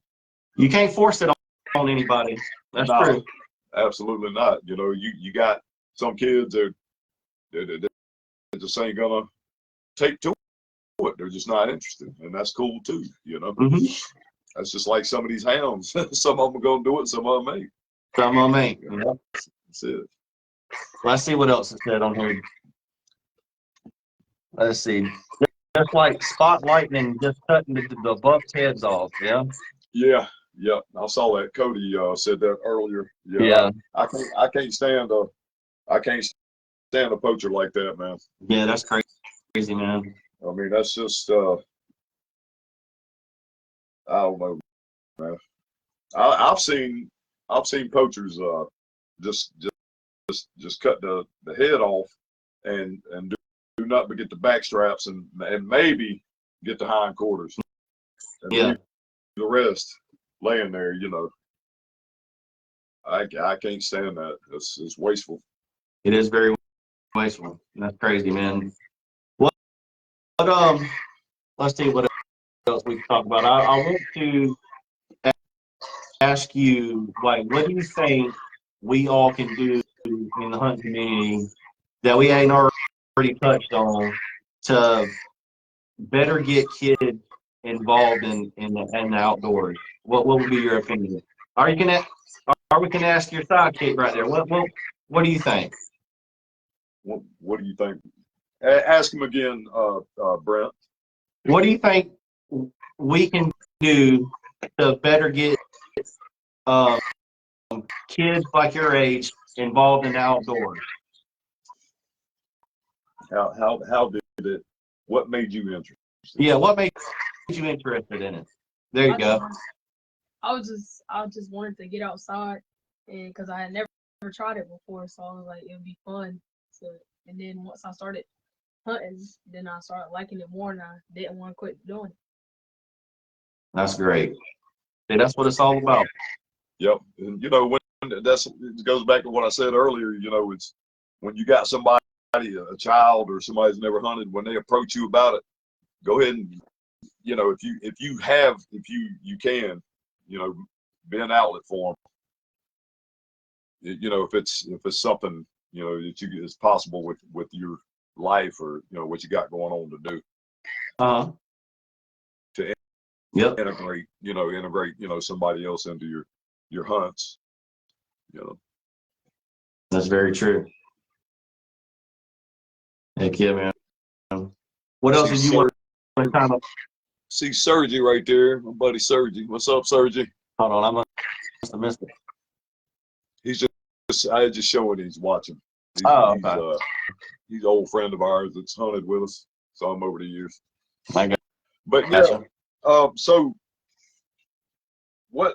You can't force it on anybody. That's true. Absolutely not. You got some kids that just ain't gonna take to it. They're just not interested, and that's cool too. Mm-hmm. That's just like some of these hounds. Some of them are gonna do it, some of them ain't. Some of them ain't. You know, Yep. That's it. Let's see what else it said on here. Let's see. Just like spotlighting and just cutting the buck's heads off. Yeah. Yeah, yeah. I saw that. Cody said that earlier. Yeah, Yeah. I can't stand a poacher like that, man. Yeah, that's crazy, man. I mean, that's just I don't know, man. I've seen poachers just just cut the head off and do nothing but get the back straps and maybe get the hind quarters and Yeah. leave the rest laying there. I can't stand that. It's wasteful. It is very wasteful. That's crazy, man. What let's see what else we can talk about. I want to ask you, like, what do you think we all can do in the hunting community that we ain't already touched on to better get kids involved in the outdoors? What would be your opinion? Or we can ask your sidekick right there. What do you think? What do you think? Ask him again, Brent. What do you think we can do to better get um, kids like your age involved in the outdoors? How did it? What made you interested? Yeah, what made you interested in it? There you go. I just wanted to get outside, and because I had never tried it before, so I was like, it would be fun. So, and then once I started hunting, then I started liking it more, and I didn't want to quit doing it. That's great. See, that's what it's all about. Yep. And when it goes back to what I said earlier, it's when you got somebody, a child or somebody who's never hunted, when they approach you about it, go ahead and, if you can, be an outlet for them. If it's something, that is possible with your life or, what you got going on to do. To Yep. integrate, somebody else into your hunts. That's very true. Heck yeah, man. What else did you want to kind of? See Sergi right there, my buddy Sergi. What's up, Sergi? Hold on, I must have missed it. He's I just showing he's watching. Okay. He's an old friend of ours that's hunted with us. Saw him over the years. I got. But yeah, so what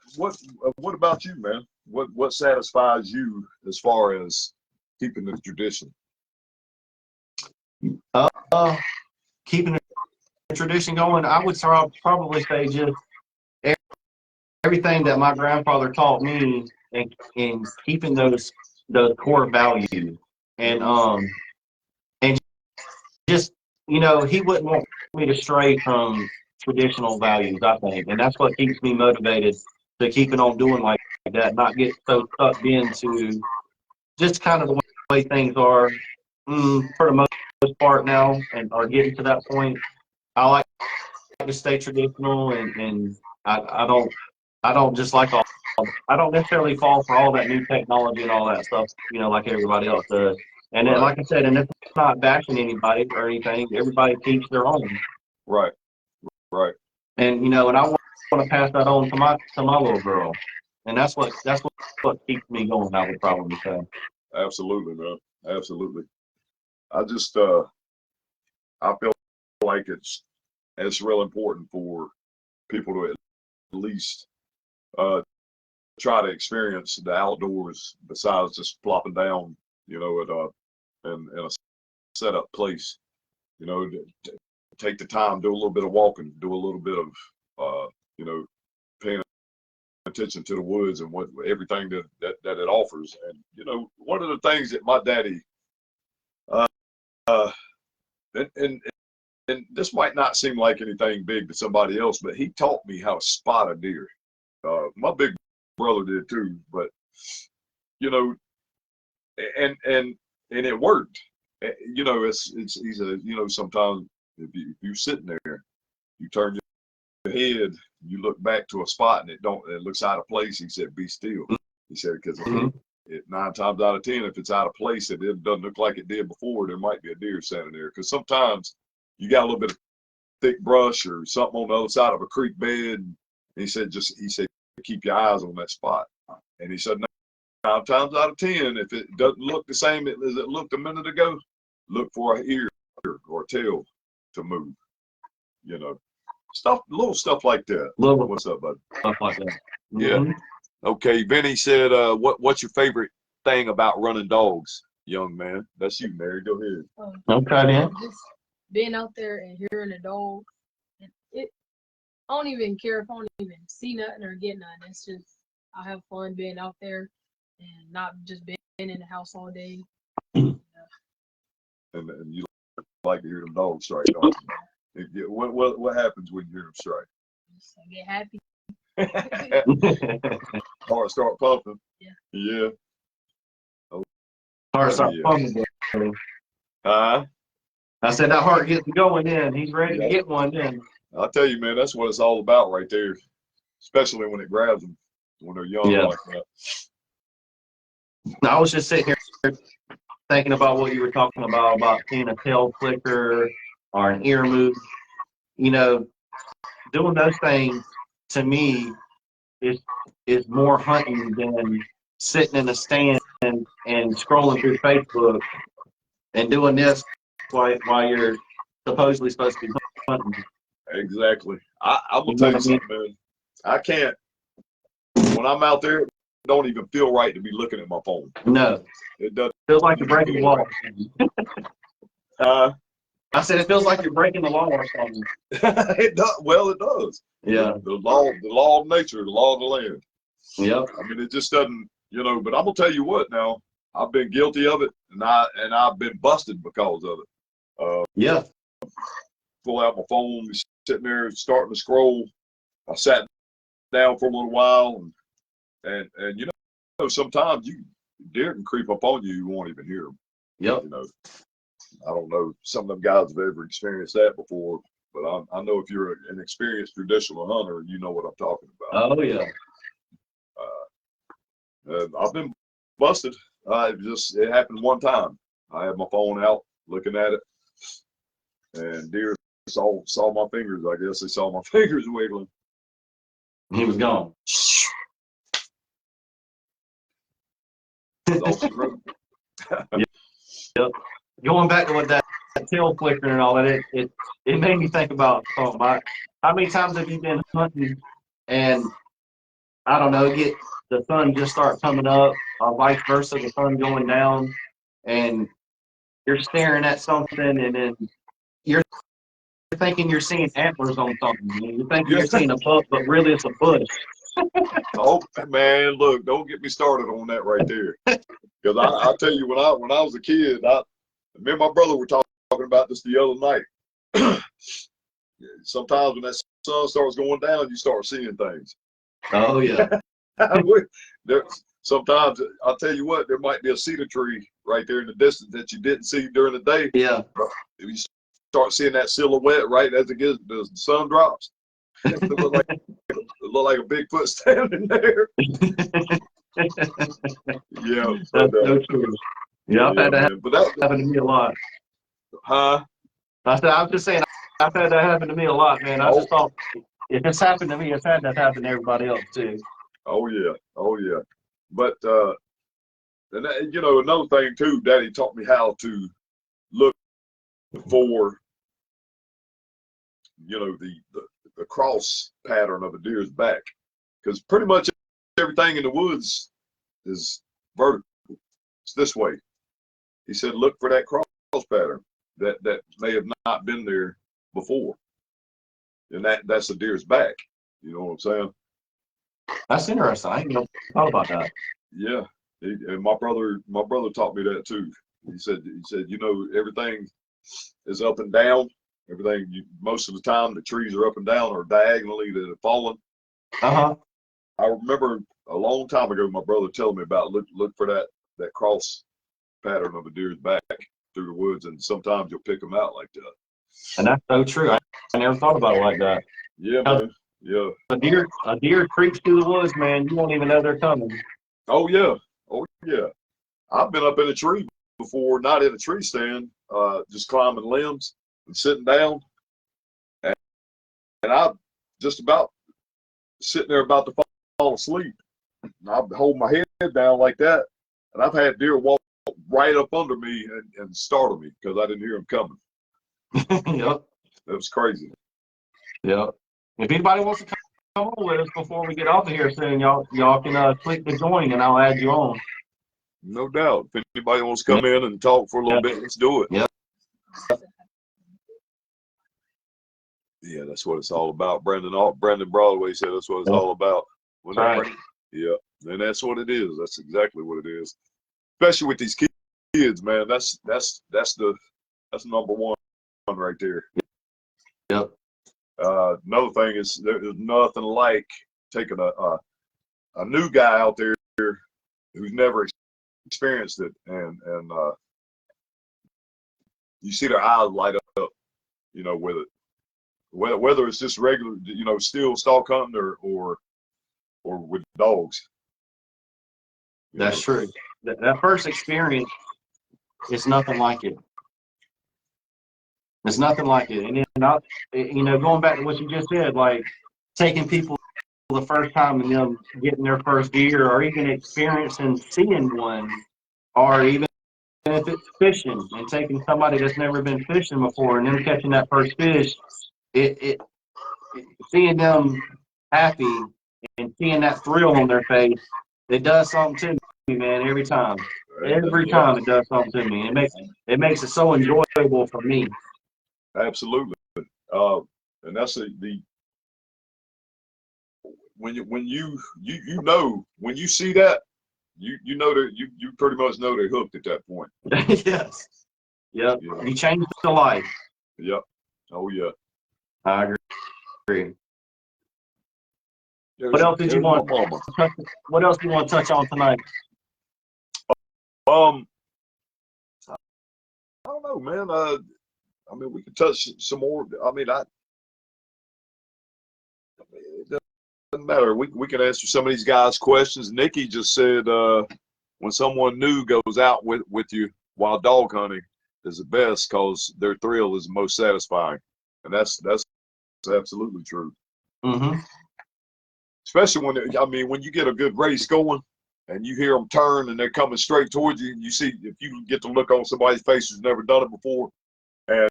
about you, man? What satisfies you as far as keeping the tradition? Keeping the tradition going, I would probably say just everything that my grandfather taught me and keeping those core values and just he wouldn't want me to stray from traditional values, I think, and that's what keeps me motivated to keep it on doing like that, not get so sucked into just kind of the way things are for the most part now, and are getting to that point. I like to stay traditional, and I don't just like I don't necessarily fall for all that new technology and all that stuff, like everybody else does. And then, like I said, and it's not bashing anybody or anything. Everybody keeps their own. Right. And and I want to pass that on to my little girl, and that's what keeps me going. I would probably say. Absolutely, man. Absolutely. I just I feel like it's real important for people to at least try to experience the outdoors besides just plopping down, at in a set up place. Take the time, do a little bit of walking, do a little bit of paying attention to the woods and what everything that it offers. And one of the things that my daddy and this might not seem like anything big to somebody else, but he taught me how to spot a deer. My big brother did too, but and it worked. He's sometimes if you're sitting there, you turn your head, you look back to a spot and it looks out of place. He said, be still. He said, because it 9 times out of 10, if it's out of place, it doesn't look like it did before, there might be a deer standing there. Because sometimes you got a little bit of thick brush or something on the other side of a creek bed. And he said, keep your eyes on that spot. And he said, 9 times out of 10, if it doesn't look the same as it looked a minute ago, look for an ear or a tail to move. You know, little stuff like that. What's up, bud? Stuff like that. Yeah. Okay, Vinny said, what's your favorite thing about running dogs, young man? That's you, Mary. Go ahead. Okay, man. Just being out there and hearing the dog, I don't even care if I don't even see nothing or get nothing. It's just, I have fun being out there and not just being in the house all day. And you like to hear them dogs strike, don't you? What happens when you hear them strike? Just, I get happy. Heart start pumping. Yeah. Heart start pumping. I said that heart gets going in. He's ready to get one then. I'll tell you, man, that's what it's all about right there. Especially when it grabs them when they're young like that. I was just sitting here thinking about what you were talking about seeing a tail flicker or an ear move. You know, doing those things to me is more hunting than sitting in a stand and scrolling through Facebook and doing this while you're supposedly supposed to be hunting. Exactly. I'm gonna tell you something, man. I can't. When I'm out there, it don't even feel right to be looking at my phone. No, it doesn't. Feels like you're breaking the law. I said it feels like you're breaking the law or something. It does. Well, it does. Yeah. The law of nature, the law of the land. Yep. I mean, it just doesn't, you know. But I'm gonna tell you what. Now, I've been guilty of it, and I've been busted because of it. Yeah. Pull out my phone, sitting there starting to scroll. I sat down for a little while, and you know, sometimes deer can creep up on you, you won't even hear them. Yep. You know, I don't know, some of them guys have ever experienced that before, but I know if you're an experienced traditional hunter, you know what I'm talking about. Oh yeah. I've been busted. It happened one time. I had my phone out looking at it, and deer saw my fingers. I guess they saw my fingers wiggling. He was gone. Yep. Going back to what that tail flickering and all that, it made me think about how many times have you been hunting and I don't know, the sun just start coming up, or vice versa, the sun going down, and you're staring at something, and then you're thinking you're seeing antlers on something. You're thinking you're seeing a buck, but really it's a bush. Oh man, look! Don't get me started on that right there. Because I'll tell you, when I was a kid, me and my brother were talking about this the other night. Sometimes when that sun starts going down, you start seeing things. Oh yeah. Sometimes I'll tell you what, there might be a cedar tree right there in the distance that you didn't see during the day. Yeah. If you start seeing that silhouette right as the sun drops, it look like a Bigfoot standing there. Yeah, that's so true. Yeah, I've had that happen to me a lot. Huh? I was just saying, I've had that happen to me a lot, man. I just thought if it's happened to me, it's had that happen to everybody else too. Oh yeah. But and that, you know, another thing too, Daddy taught me how to look for, you know, the cross pattern of a deer's back, because pretty much everything in the woods is vertical. It's this way. He said, look for that cross pattern that may have not been there before, and that's a deer's back. You know what I'm saying? That's interesting. I didn't thought about that. Yeah, and my brother taught me that too. He said, you know, everything is up and down. Everything, most of the time, the trees are up and down or diagonally that have fallen. Uh-huh. I remember a long time ago, my brother telling me about look for that cross pattern of a deer's back through the woods, and sometimes you'll pick them out like that. And that's so true. I never thought about it like that. Yeah, man. Yeah. A deer creeps through the woods, man. You won't even know they're coming. Oh yeah. Oh yeah. I've been up in a tree before, not in a tree stand, just climbing limbs and sitting down, and I just about sitting there about to fall asleep. And I hold my head down like that, and I've had deer walk right up under me and startle me because I didn't hear them coming. Yep. It was crazy. Yep. If anybody wants to come on with us before we get off of here soon, y'all can click the join and I'll add you on. No doubt. If anybody wants to come in and talk for a little bit, let's do it. Yep. Yeah, that's what it's all about. Brandon Broadway said that's what it's all about. Right. Yeah, and that's what it is. That's exactly what it is. Especially with these kids, man. That's number one right there. Yep. Another thing is there's nothing like taking a new guy out there who's never experienced it, and you see their eyes light up, with it. Whether it's just regular, still stalk hunting or with dogs. That's true. That first experience is nothing like it. It's nothing like it. And then, going back to what you just said, like taking people the first time and them getting their first deer, or even experiencing seeing one, or even if it's fishing and taking somebody that's never been fishing before and them catching that first fish, it seeing them happy and seeing that thrill on their face, it does something to me, man, every time. Every time it does something to me. It makes it so enjoyable for me. Absolutely. And that's when you see that, you know that you pretty much know they're hooked at that point. Yes. Yep. Yeah. You changed their life. Yep. Oh yeah. I agree. What else did you want? What else do you want to touch on tonight? I don't know, man. I mean, we could touch some more. I mean, it doesn't matter. We can answer some of these guys' questions. Nikki just said when someone new goes out with you while dog hunting is the best because their thrill is the most satisfying, and that's absolutely true. Mm-hmm. Especially when you get a good race going and you hear them turn and they're coming straight towards you, and you see if you can get the look on somebody's face who's never done it before, and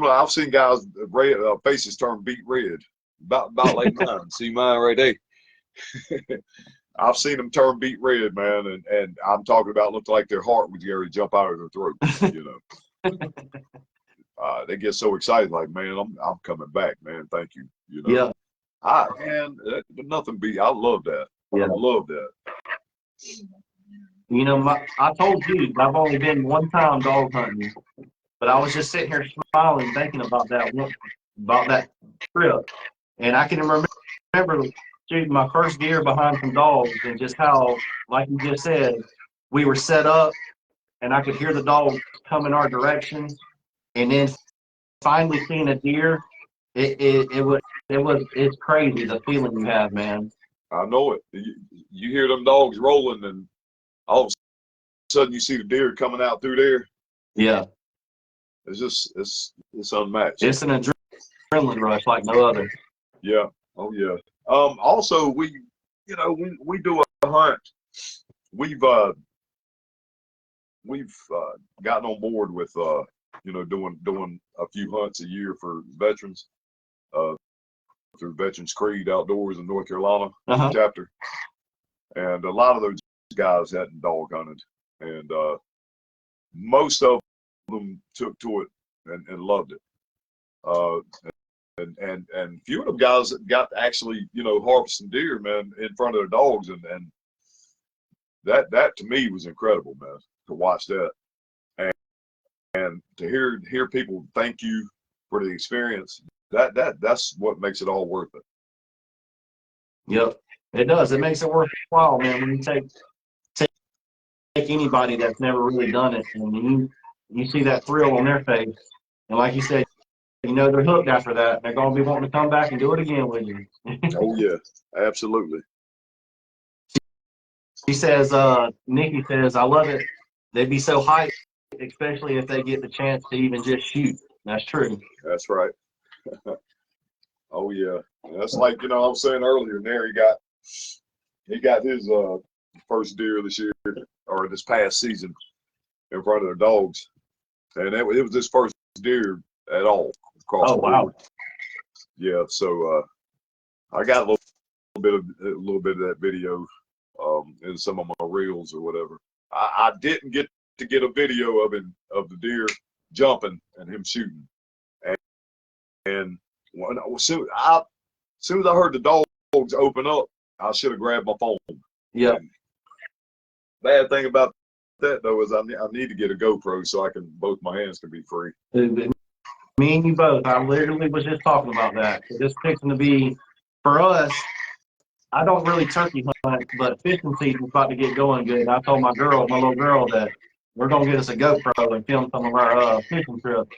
I've seen guys' faces turn beet red, about like mine. See mine right there. I've seen them turn beet red, man, and I'm talking about looked like their heart was going to jump out of their throat. They get so excited, like, man, I'm coming back, man. Thank you. Yeah. Nothing beat. I love that. Yeah. I love that. I told you I've only been one time dog hunting, but I was just sitting here smiling, thinking about that trip, and I can remember shooting my first deer behind some dogs, and just how, like you just said, we were set up, and I could hear the dogs come in our direction, and then finally seeing a deer, it's crazy the feeling you have, man. I know it. You hear them dogs rolling, and all of a sudden you see the deer coming out through there. Yeah. It's unmatched. It's an adrenaline rush like no other. Yeah. Oh yeah. Also we do a hunt. We've gotten on board with doing a few hunts a year for veterans through Veterans Creed Outdoors in North Carolina chapter, and a lot of those guys hadn't dog hunted, and most of them took to it and loved it. And few of them guys got to actually harvesting deer, man, in front of their dogs, and that to me was incredible, man, to watch that. And to hear people thank you for the experience, that's what makes it all worth it. Yep, it does. It makes it worthwhile, man. When you take anybody that's never really done it, and you see that thrill on their face, and like you said, you know they're hooked after that. They're going to be wanting to come back and do it again with you. Oh yeah, absolutely. He says, Nikki says, I love it. They'd be so hyped, especially if they get the chance to even just shoot. That's true. That's right. Oh yeah, that's like I was saying earlier. There he got his first deer this year or this past season in front of the dogs, and it was his first deer at all across Oh the wow. board. Yeah, so I got a little bit of that video in some of my reels or whatever. I didn't get to get a video of the deer jumping and him shooting, and as soon as I heard the dogs open up, I should have grabbed my phone. Yeah. And bad thing about that though is I need to get a GoPro so both my hands can be free. Me and you both. I literally was just talking about that. This fixing to be for us. I don't really turkey hunt, but fishing season's about to get going good. I told my little girl, that we're gonna get us a GoPro and film some of our fishing trips.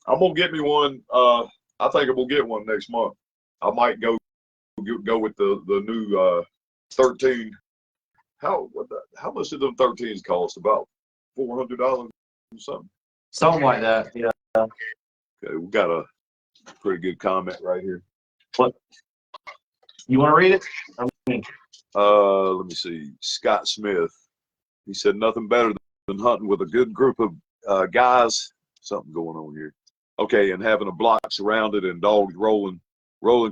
I'm gonna get me one. I think I'm gonna get one next month. I might go with the new 13. How much did them 13s cost? About $400 or something. Something like that. Yeah. Okay, we got a pretty good comment right here. What? You want to read it? Let me see. Scott Smith. He said nothing better than hunting with a good group of guys. Something going on here. Okay, and having a block surrounded and dogs rolling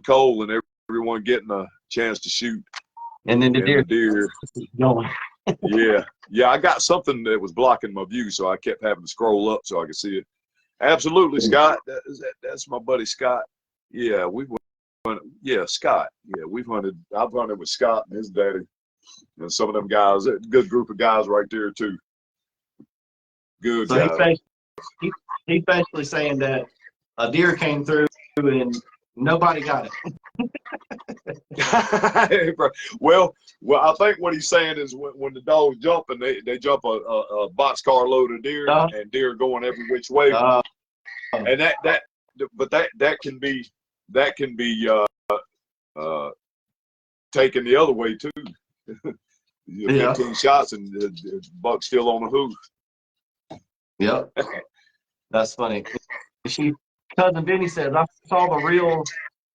coal and everyone getting a chance to shoot. And then the deer. Going. Yeah. I got something that was blocking my view, so I kept having to scroll up so I could see it. Absolutely, Scott. That's my buddy Scott. Yeah, Scott. Yeah, I've hunted with Scott and his daddy, and some of them guys. A good group of guys right there too. Good so guys. He's basically saying that a deer came through and nobody got it. well, I think what he's saying is when the dogs jump and they jump a boxcar load of deer and deer going every which way, and that can be taken the other way too. 15 shots and the buck's still on the hoof. Yep. That's funny. Cousin Vinny says, I saw the reel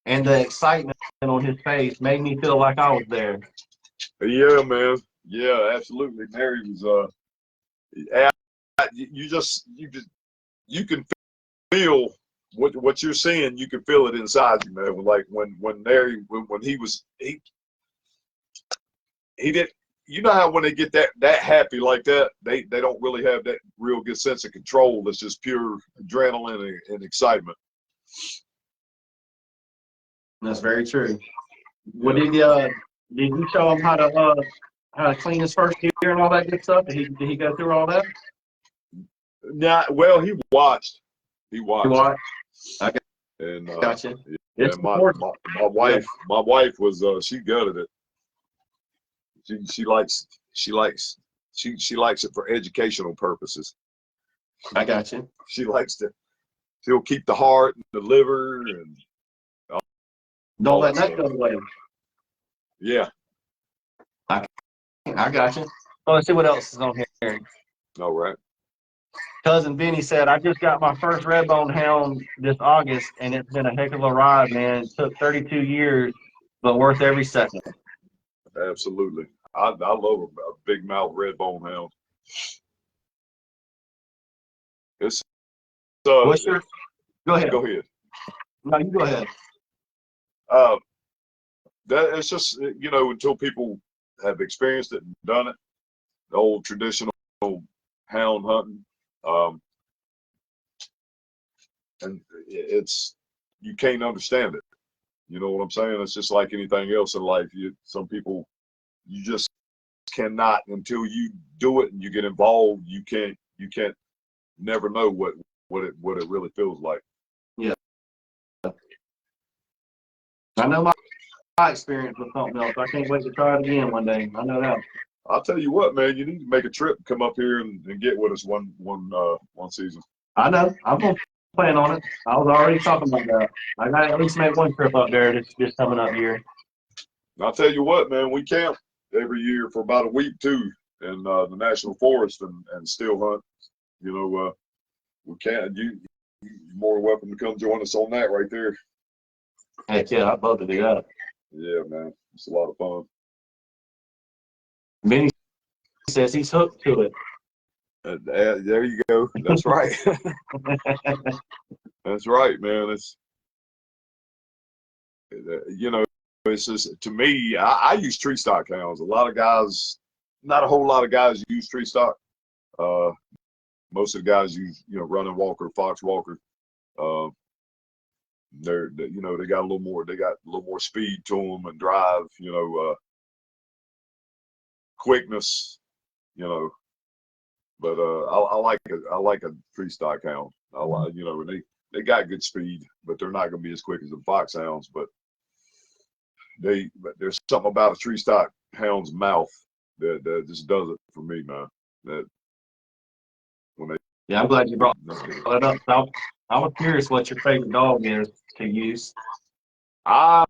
and the excitement on his face made me feel like I was there. Yeah, man. Yeah, absolutely. Mary was you can feel what you're seeing. You can feel it inside you, man. Like when he did. You know how when they get that happy like that, they don't really have that real good sense of control. It's just pure adrenaline and excitement. That's very true. What did you show him how to clean his first deer and all that good stuff? Did he go through all that? Nah, well, he watched. He watched. Okay. And gotcha. Yeah, my wife was she gutted it. She likes it for educational purposes. I got you. She'll keep the heart and the liver and don't let that go away. Yeah. I got you. Well, let's see what else is on here. All right. Cousin Vinny said, I just got my first redbone hound this August, and it's been a heck of a ride, man. It took 32 years, but worth every second. Absolutely. I love a big mouth redbone hound. It's What's your? Go ahead. Go ahead. No, you go ahead. That it's just until people have experienced it and done it, the old traditional hound hunting, and you can't understand it. You know what I'm saying? It's just like anything else in life. Some people, you just cannot until you do it and you get involved. You can't never know what it really feels like. Yeah. I know my experience with something else. I can't wait to try it again one day. I know that. I'll tell you what, man, you need to make a trip, come up here and get with us one season. I know. I'm gonna plan on it. I was already talking about that. I got to at least make one trip up there this coming up year. And I'll tell you what, man, we camp every year for about a week too in the national forest and still hunt. You know, we can't. You're more welcome to come join us on that right there. Heck yeah, I'd love to do that. Yeah, man, it's a lot of fun. Benny says he's hooked to it. There you go. That's right. That's right, man. It's you know, it's just to me. I use tree stock hounds. A lot of guys, not a whole lot of guys use tree stock. Most of the guys use running walker, fox walker. They're they got a little more. They got a little more speed to them and drive. Quickness. But I like a tree stock hound. And they got good speed, but they're not going to be as quick as the fox hounds. But there's something about a tree stock hound's mouth that just does it for me, man. That when they I'm glad you brought that up. I was curious what your favorite dog is to use. Man,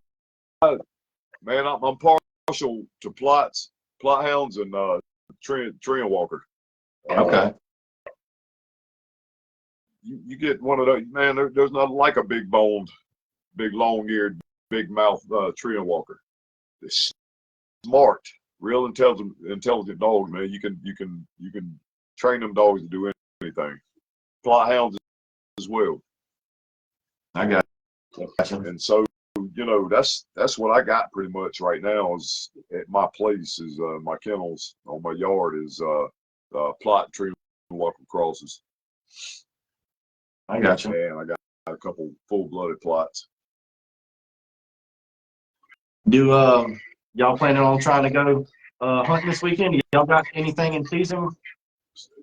I'm partial to plot hounds and tree and walker. Okay. You get one of those, man. There's nothing like a big boned, big long-eared, big mouth tree and walker. They're smart, real intelligent dogs, man. You can train them dogs to do anything. Plot hounds as well. I got you. And so that's what I got pretty much right now. Is at my place is my kennels on my yard is plot tree and walker crosses. I got you. And I got a couple full-blooded plots. Do y'all planning on trying to go hunting this weekend? Y'all got anything in season?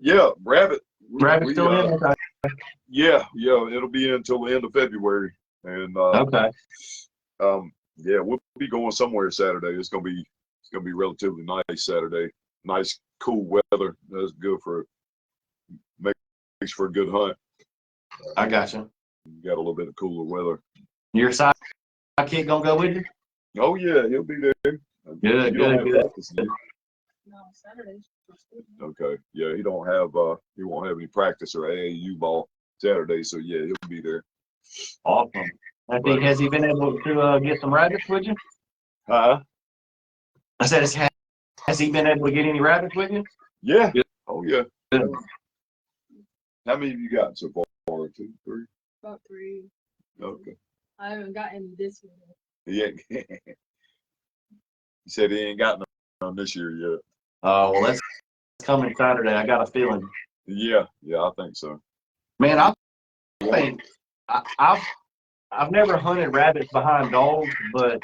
Yeah, rabbit. Rabbit still in? Okay. Yeah, it'll be until the end of February, and okay. Yeah, we'll be going somewhere Saturday. It's gonna be relatively nice Saturday. Nice, cool weather. That's good makes for a good hunt. I got you. You got a little bit of cooler weather. Your sidekick gonna go with you? Oh yeah, he'll be there. Good. Practice, No, Saturday. okay. Yeah, he won't have any practice or AAU ball Saturday, so yeah, he'll be there. Awesome. Has he been able to get some rabbits with you? Huh? I said, has he been able to get any rabbits with you? Yeah. Good. Oh yeah. Good. How many have you got so far? 2, 3? About 3. Okay. I haven't gotten this one. He said he ain't got none this year yet. Well, that's coming Saturday. I got a feeling. Yeah, I think so. Man, I think I've never hunted rabbits behind dogs, but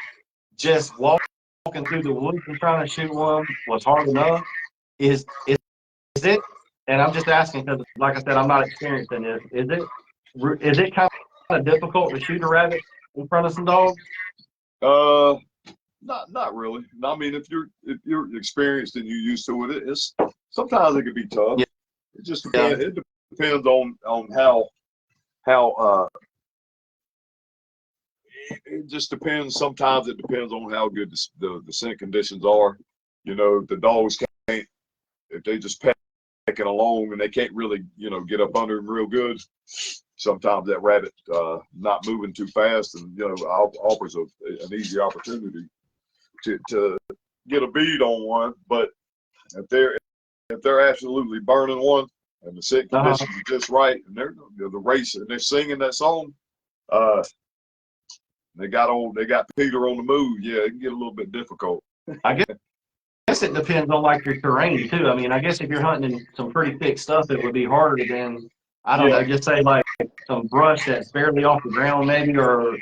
just walking through the woods and trying to shoot one was hard enough. Is it? And I'm just asking because, like I said, I'm not experienced in this. Is it kind of difficult to shoot a rabbit in front of some dogs? Not really. I mean, if you're experienced and you're used to it, it's sometimes it can be tough. Yeah. It just depends. It depends on how it just depends. Sometimes it depends on how good the scent conditions are. If the dogs can't, if they just pecking along and they can't really, get up under them real good. Sometimes that rabbit not moving too fast and offers an easy opportunity to get a bead on one. But if they're absolutely burning one and the scent conditions are just right and they're the race and they're singing that song, they got Peter on the move. Yeah, it can get a little bit difficult. I guess it depends on like your terrain too. I mean, I guess if you're hunting in some pretty thick stuff, it would be harder than I don't know, just say like some brush that's barely off the ground maybe, or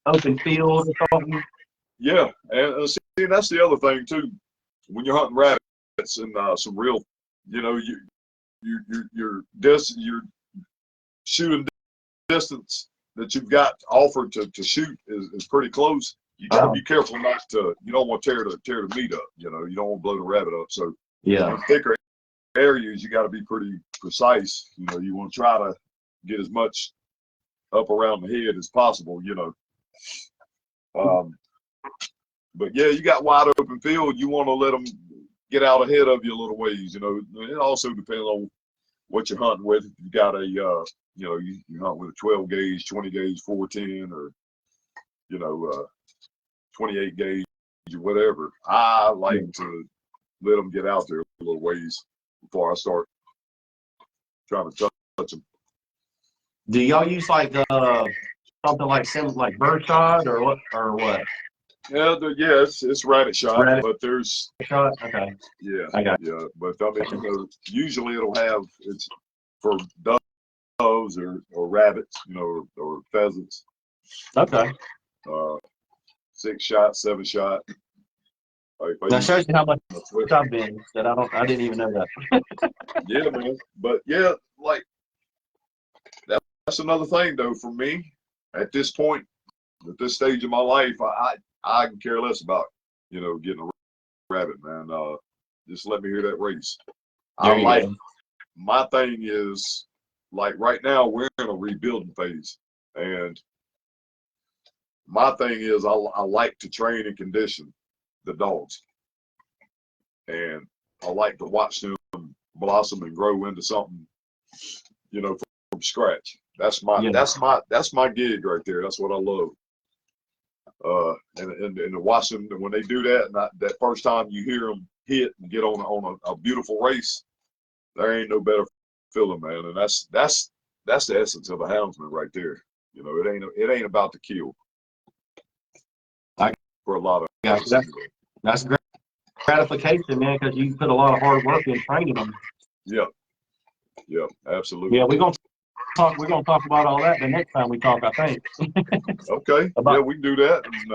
open field or something. Yeah, and see, that's the other thing too. When you're hunting rabbits and some real, your shooting distance that you've got offered to shoot is pretty close. you got to be careful not to. You don't want to tear the meat up. You know, you don't want to blow the rabbit up. So Yeah. in thicker areas, you got to be pretty precise. You know, you want to try to get as much up around the head as possible. You know, but yeah, you got wide open field. You want to let them get out ahead of you a little ways. You know, it also depends on what you're hunting with. If you got a, you know, you hunt with a 12 gauge, 20 gauge, 410, or you know, 28 gauge or whatever. I like to let them get out there a little ways before I start trying to touch them. Do y'all use like something like bird shot or what Yeah, it's rabbit shot, Rabbit but there's shot? Okay. yeah, I got yeah, but I mean, you know, usually it'll have it's for doves or rabbits, you know, or pheasants. Okay. 6 shot, 7 shot. Like if I That use shows you how much a flip. I've been that I didn't even know that. Yeah, man. But yeah, like that's another thing though for me at this point, at this stage of my life, I can care less about, you know, getting a rabbit, man. Just let me hear that race. There you go. My thing is like right now we're in a rebuilding phase, and my thing is I like to train and condition the dogs, and I like to watch them blossom and grow into something, you know, from scratch. That's my gig right there. That's what I love. And to watch them when they do that, and that first time you hear them hit and get on a beautiful race, there ain't no better feeling, man. And that's the essence of a houndsman right there. You know, it ain't about the kill. For a lot of that's gratification, man, because you put a lot of hard work in training them. Yeah, absolutely. Yeah, we're gonna talk about all that the next time we talk, I think. Okay. Yeah, we can do that, and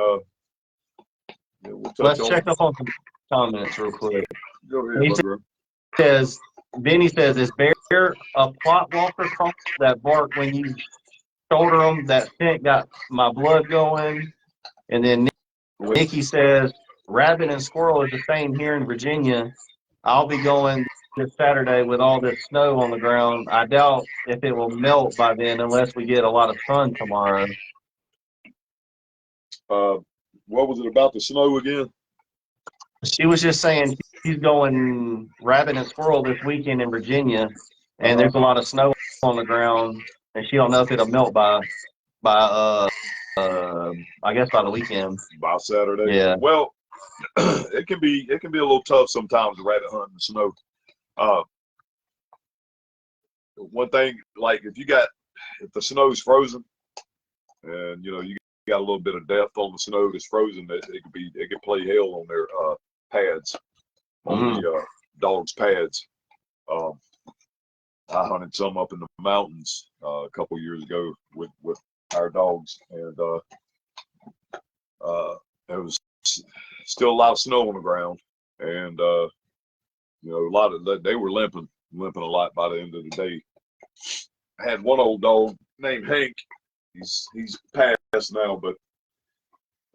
let's check up on some comments real quick. Go ahead, Benny says, is Bear a plot walker cross that bark when you shoulder them? That scent got my blood going. And then Nikki says, rabbit and squirrel is the same here in Virginia. I'll be going this Saturday with all this snow on the ground. I doubt if it will melt by then unless we get a lot of sun tomorrow. What was it about the snow again? She was just saying she's going rabbit and squirrel this weekend in Virginia, and there's a lot of snow on the ground, and she don't know if it'll melt by I guess by the weekend. By Saturday. Yeah. Well, it can be a little tough sometimes to rabbit hunt in the snow. One thing, like if the snow's frozen, and you know you got a little bit of depth on the snow that's frozen, it could play hell on their pads, on the dogs' pads. I hunted some up in the mountains a couple years ago with our dogs, and there was still a lot of snow on the ground, and you know they were limping a lot by the end of the day. I had one old dog named Hank. He's passed now, but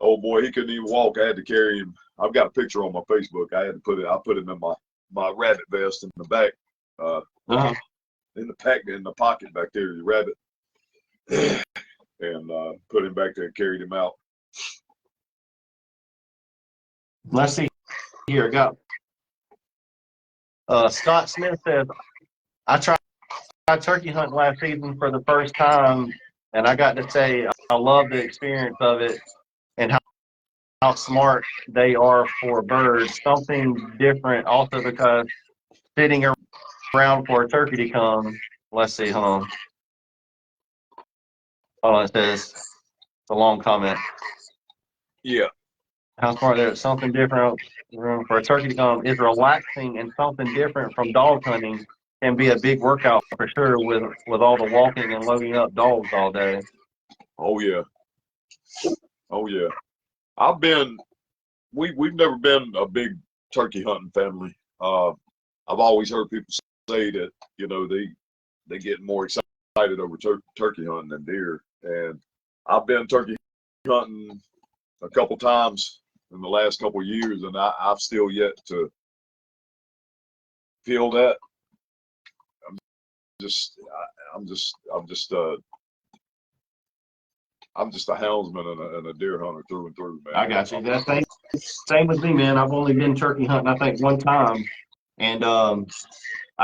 oh boy, he couldn't even walk. I had to carry him. I've got a picture on my Facebook. I put him in my rabbit vest in the back, in the pocket back there, the rabbit, and put him back there and carried him out. Let's see here. I got Scott Smith says, I tried turkey hunting last season for the first time, and I got to say I love the experience of it and how smart they are for birds. Something different also because sitting around for a turkey to come. Let's see, hold on, it says, it's a long comment. Yeah. How smart there is. Something different for a turkey to come is relaxing, and something different from dog hunting can be a big workout for sure with all the walking and loading up dogs all day. Oh yeah. We've never been a big turkey hunting family. I've always heard people say that, you know, they get more excited over turkey hunting than deer. And I've been turkey hunting a couple times in the last couple of years, and I've still yet to feel that. Just I'm just I'm just a houndsman and a deer hunter through and through, man. I got you. That same with me, man. I've only been turkey hunting, I think, one time, and I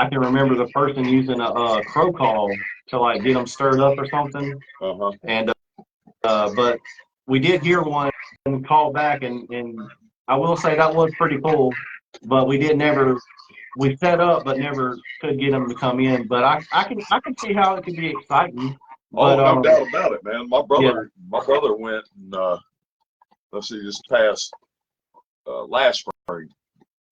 can remember the person using a crow call to like get them stirred up or something. And but we did hear one call back, and I will say that was pretty cool. But we set up, but never could get them to come in. But I can see how it could be exciting. But, no doubt about it, man. My brother went and let's see, this past last spring,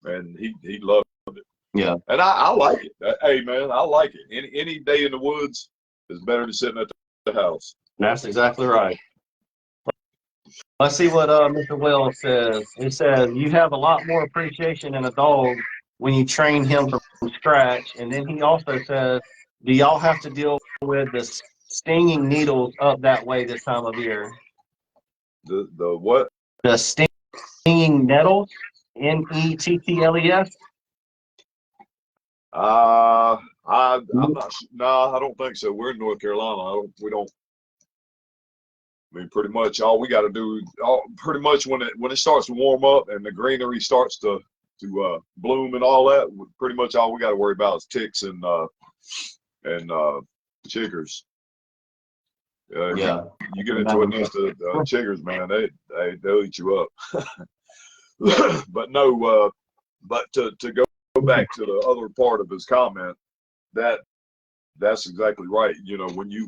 and he loved it. Yeah, and I like it. Hey, man, I like it. Any day in the woods is better than sitting at the house. that's exactly right. Let's see what Mr. Wells says. He says you have a lot more appreciation in a dog when you train him from scratch. And then he also says, do y'all have to deal with the stinging needles up that way this time of year? The what? The stinging nettles, NETTLES. I'm not. No, I don't think so. We're in North Carolina. We don't. I mean, pretty much all we got to do, pretty much when it starts to warm up and the greenery starts to bloom and all that, pretty much all we got to worry about is ticks and chiggers. Yeah. You get into a nest of chiggers, man, they'll eat you up. But no, but to go back to the other part of his comment, that's exactly right. You know, when you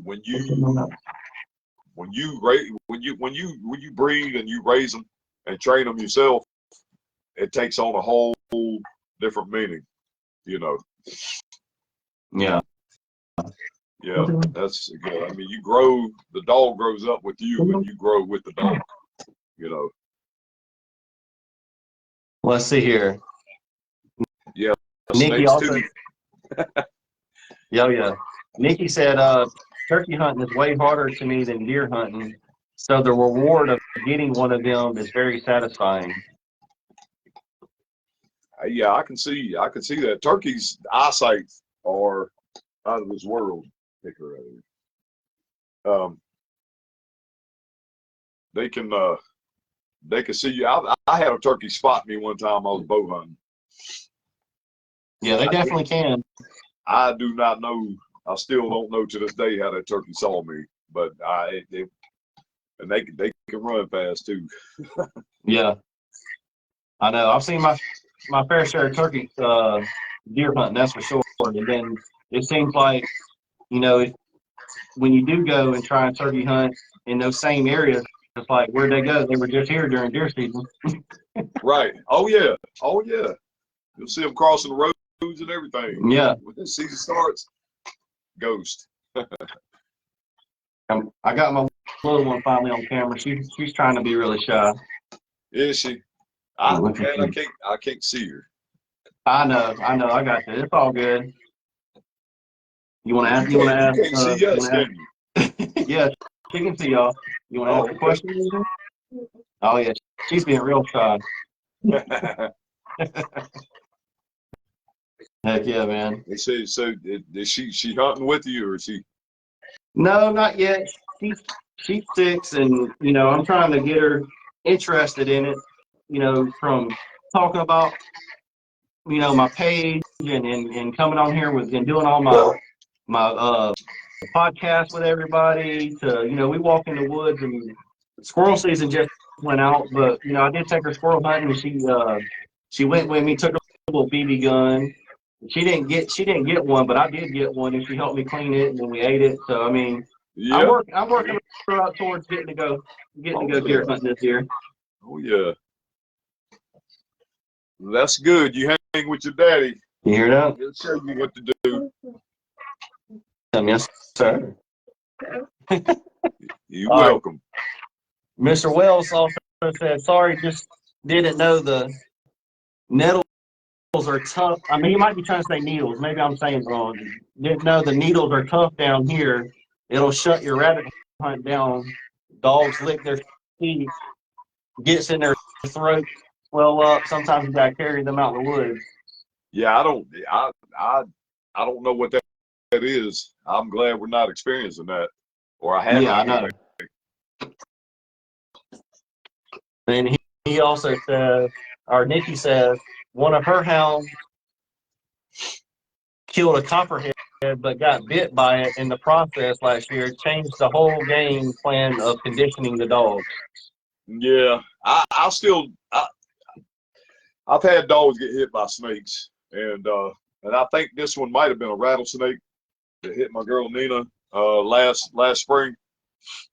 breed and you raise them and train them yourself, it takes on a whole different meaning, you know. Yeah. Yeah, that's good. I mean, the dog grows up with you and you grow with the dog, you know. Let's see here. Yeah. Nikki also. Yeah. Nikki said, turkey hunting is way harder to me than deer hunting, so the reward of getting one of them is very satisfying. Yeah, I can see that. Turkeys' eyesight are out of this world. Pick her out of here. They can see you. I had a turkey spot me one time. I was bow hunting. Yeah, they definitely can. I do not know. I still don't know to this day how that turkey saw me, but they can run fast too. Yeah, I know. I've seen my fair share of turkey deer hunting, that's for sure. And then it seems like, you know, when you do go and try and turkey hunt in those same areas, it's like, where'd they go? They were just here during deer season. Right. Oh yeah. You'll see them crossing the roads and everything. Yeah. When the season starts, ghost. I got my little one finally on camera. She's trying to be really shy. Is she? I can't see her. I know. I got you. It's all good. You want to ask? You can't see us, can you? Yeah, she can see y'all. You want to ask a question? Oh yeah, she's being real shy. Heck yeah, man. They say, so is she hunting with you, or is she? No, not yet. She's 6, and you know, I'm trying to get her interested in it. You know, from talking about, you know, my page and coming on here and doing all my podcast with everybody to, you know, we walk in the woods and squirrel season just went out, but you know, I did take her squirrel hunting and she went with me, took a little BB gun. She didn't get one, but I did get one, and she helped me clean it, and then we ate it. So I mean, yeah. I'm working up towards getting to go deer hunting this year. Oh yeah, that's good. You hang with your daddy. You hear that? He'll show you what to do. Yes, sir. You're welcome. Mr. Wells also said, sorry, just didn't know the nettles are tough. I mean, you might be trying to say needles. Maybe I'm saying wrong. Didn't know the needles are tough down here. It'll shut your rabbit hunt down. Dogs lick their teeth gets in their throat, swell up. Sometimes you gotta carry them out in the woods. Yeah, I don't know what that is. I'm glad we're not experiencing that, or I haven't. Yeah, I know. And he also says, or Nikki says, one of her hounds killed a copperhead but got bit by it in the process last year, changed the whole game plan of conditioning the dog. Yeah, I've had dogs get hit by snakes, and I think this one might have been a rattlesnake that hit my girl Nina last spring,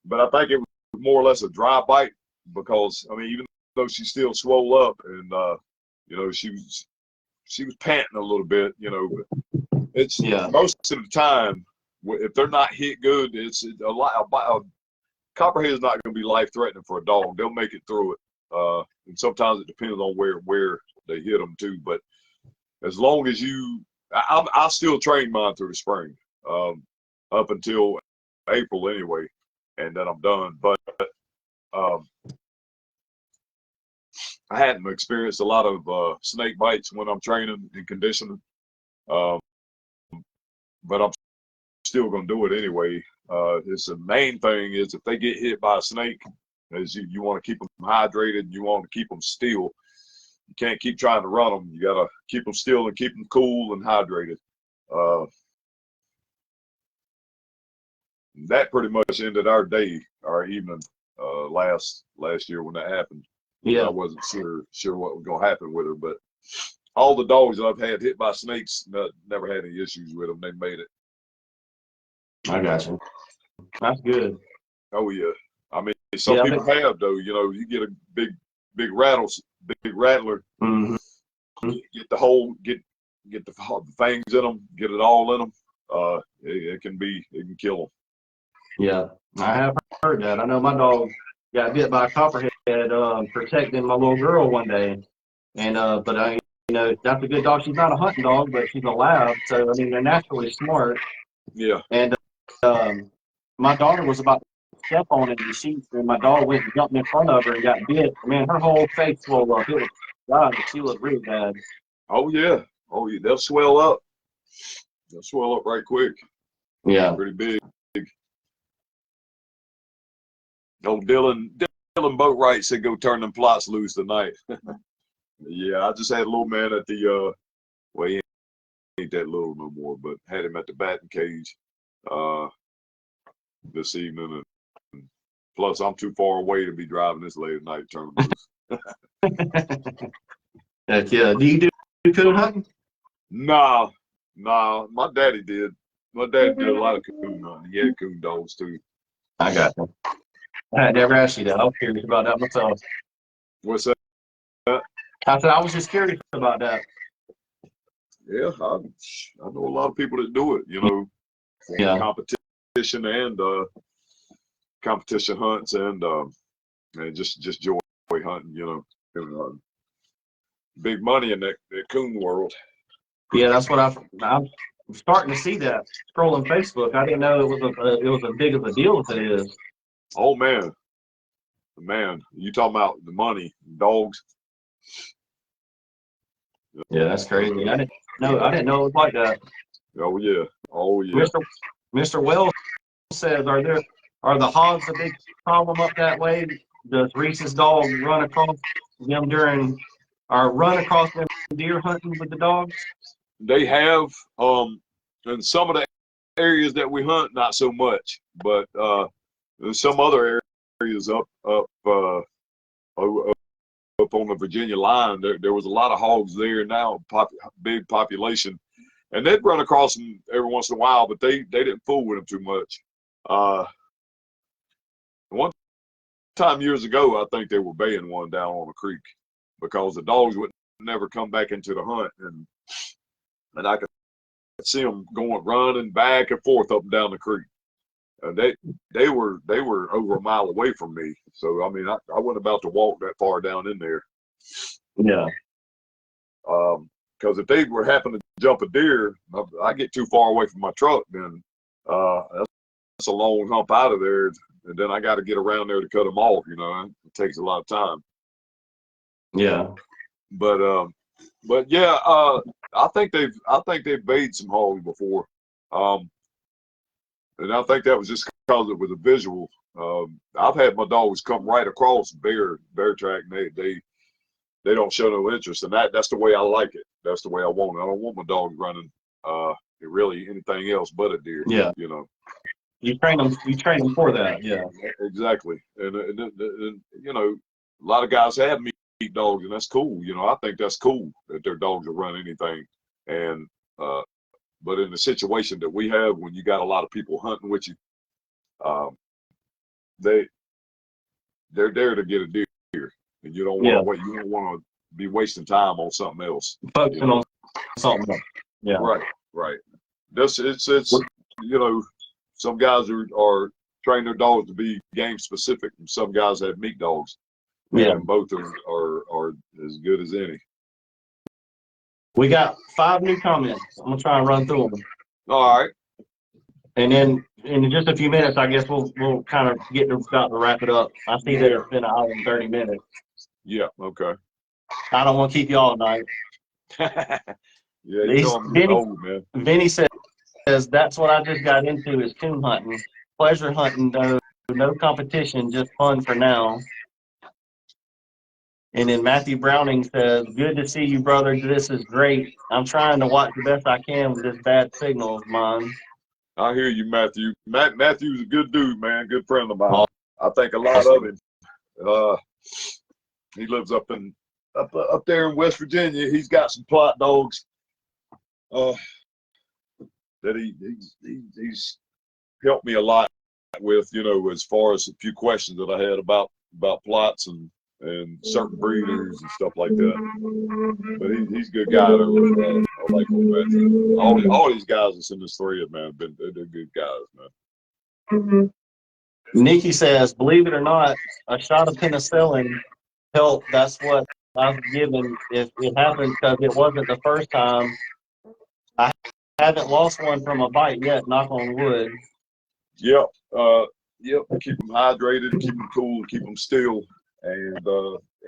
but I think it was more or less a dry bite because I mean even though she still swole up and you know she was panting a little bit, you know, but it's most of the time if they're not hit good, it's a lot. A copperhead is not going to be life threatening for a dog. They'll make it through it, and sometimes it depends on where they hit them too. But as long as I still train mine through the spring, up until April anyway, and then I'm done. But I hadn't experienced a lot of snake bites when I'm training and conditioning, but I'm still going to do it anyway. It's the main thing is if they get hit by a snake, is you want to keep them hydrated. You want to keep them still. You can't keep trying to run them. You got to keep them still and keep them cool and hydrated. That pretty much ended our day, our evening, last year when that happened. Yeah, I wasn't sure what was gonna happen with her, but all the dogs that I've had hit by snakes never had any issues with them. They made it. I got you. That's good. Oh yeah, I mean some people have though. You know, you get a big rattler, Mm-hmm. get the fangs in them, get it all in them. It can kill them. Yeah, I have heard that. I know my dog got bit by a copperhead protecting my little girl one day, and but I, you know, that's a good dog. She's not a hunting dog, but she's a lab, so I mean they're naturally smart. Yeah. And my daughter was about to step on it, and my dog went and jumped in front of her and got bit. Man, her whole face swelled up. It was God, she looked really bad. Oh yeah, they'll swell up. They'll swell up right quick. Yeah, pretty big. Old Dylan Boatwright said go turn them plots loose tonight. Yeah, I just had a little man at the well, he ain't that little no more, but had him at the batting cage this evening. And plus, I'm too far away to be driving this late at night to turn them loose. Heck yeah. Do you do coon hunting? Nah. My daddy did. My dad did a lot of coon hunting. He had coon dogs too. I got you. I had never asked you that. I was curious about that myself. What's that? I said I was just curious about that. Yeah, I know a lot of people that do it. You know, for competition and competition hunts and just joy hunting. You know, coon hunting. Big money in that coon world. Yeah, that's what I'm starting to see that scrolling Facebook. I didn't know it was as big of a deal as it is. Oh man, you talking about the money, dogs? Yeah, that's crazy. I didn't know it was like that. Oh yeah. Mr. Wells says, are the hogs a big problem up that way? Does Reese's dog run across them run across them deer hunting with the dogs? They have in some of the areas that we hunt, not so much, but there's some other areas up on the Virginia line. There was a lot of hogs there now, big population, and they'd run across them every once in a while, but they didn't fool with them too much. One time years ago, I think they were baying one down on a creek because the dogs would never come back into the hunt, and I could see them running back and forth up and down the creek. And they were over a mile away from me, so I mean I wasn't about to walk that far down in there. Yeah. Because if they were happening to jump a deer, I get too far away from my truck, then that's a long hump out of there, and then I got to get around there to cut them off. You know, it takes a lot of time. Yeah. But yeah, I think they've made some hogs before, and I think that was just because it was a visual. I've had my dogs come right across bear track, and they don't show no interest, and that's the way I like it. That's the way I want it. I don't want my dogs running really anything else but a deer. Yeah. You know. You train them. You train them for that. Yeah. Exactly, and you know, a lot of guys have meat dogs, and that's cool. You know, I think that's cool that their dogs will run anything, and but in the situation that we have, when you got a lot of people hunting with you, um, they're there to get a deer, and you don't want to wait. You don't want to be wasting time on something else. Focusing on something else. Yeah. Right. It's you know, some guys are train their dogs to be game specific, and some guys have meat dogs. Yeah. And both are as good as any. We got 5 new comments. I'm gonna try and run through them. All right. And then in just a few minutes, I guess we'll kind of about to wrap it up. I see that it's been 1 hour and 30 minutes. Yeah. Okay. I don't want to keep you all night. Yeah, you know I'm getting old, man. Vinny says that's what I just got into is coon hunting. Pleasure hunting, though, no competition, just fun for now. And then Matthew Browning says, good to see you, brother. This is great. I'm trying to watch the best I can with this bad signal of mine. I hear you, Matthew. Matthew's a good dude, man. Good friend of mine. I think a lot of him. He lives up there in West Virginia. He's got some plot dogs that he's helped me a lot with, you know, as far as a few questions that I had about plots and certain breeders and stuff like that. But he's a good guy. I like old Matthew. All these guys that's in this thread, man, they're good guys, man. Nikki says, believe it or not, a shot of penicillin helped. That's what I've given if it happened, because it wasn't the first time. I haven't lost one from a bite yet, knock on wood. Yep. Yep. Keep them hydrated, keep them cool, keep them still. And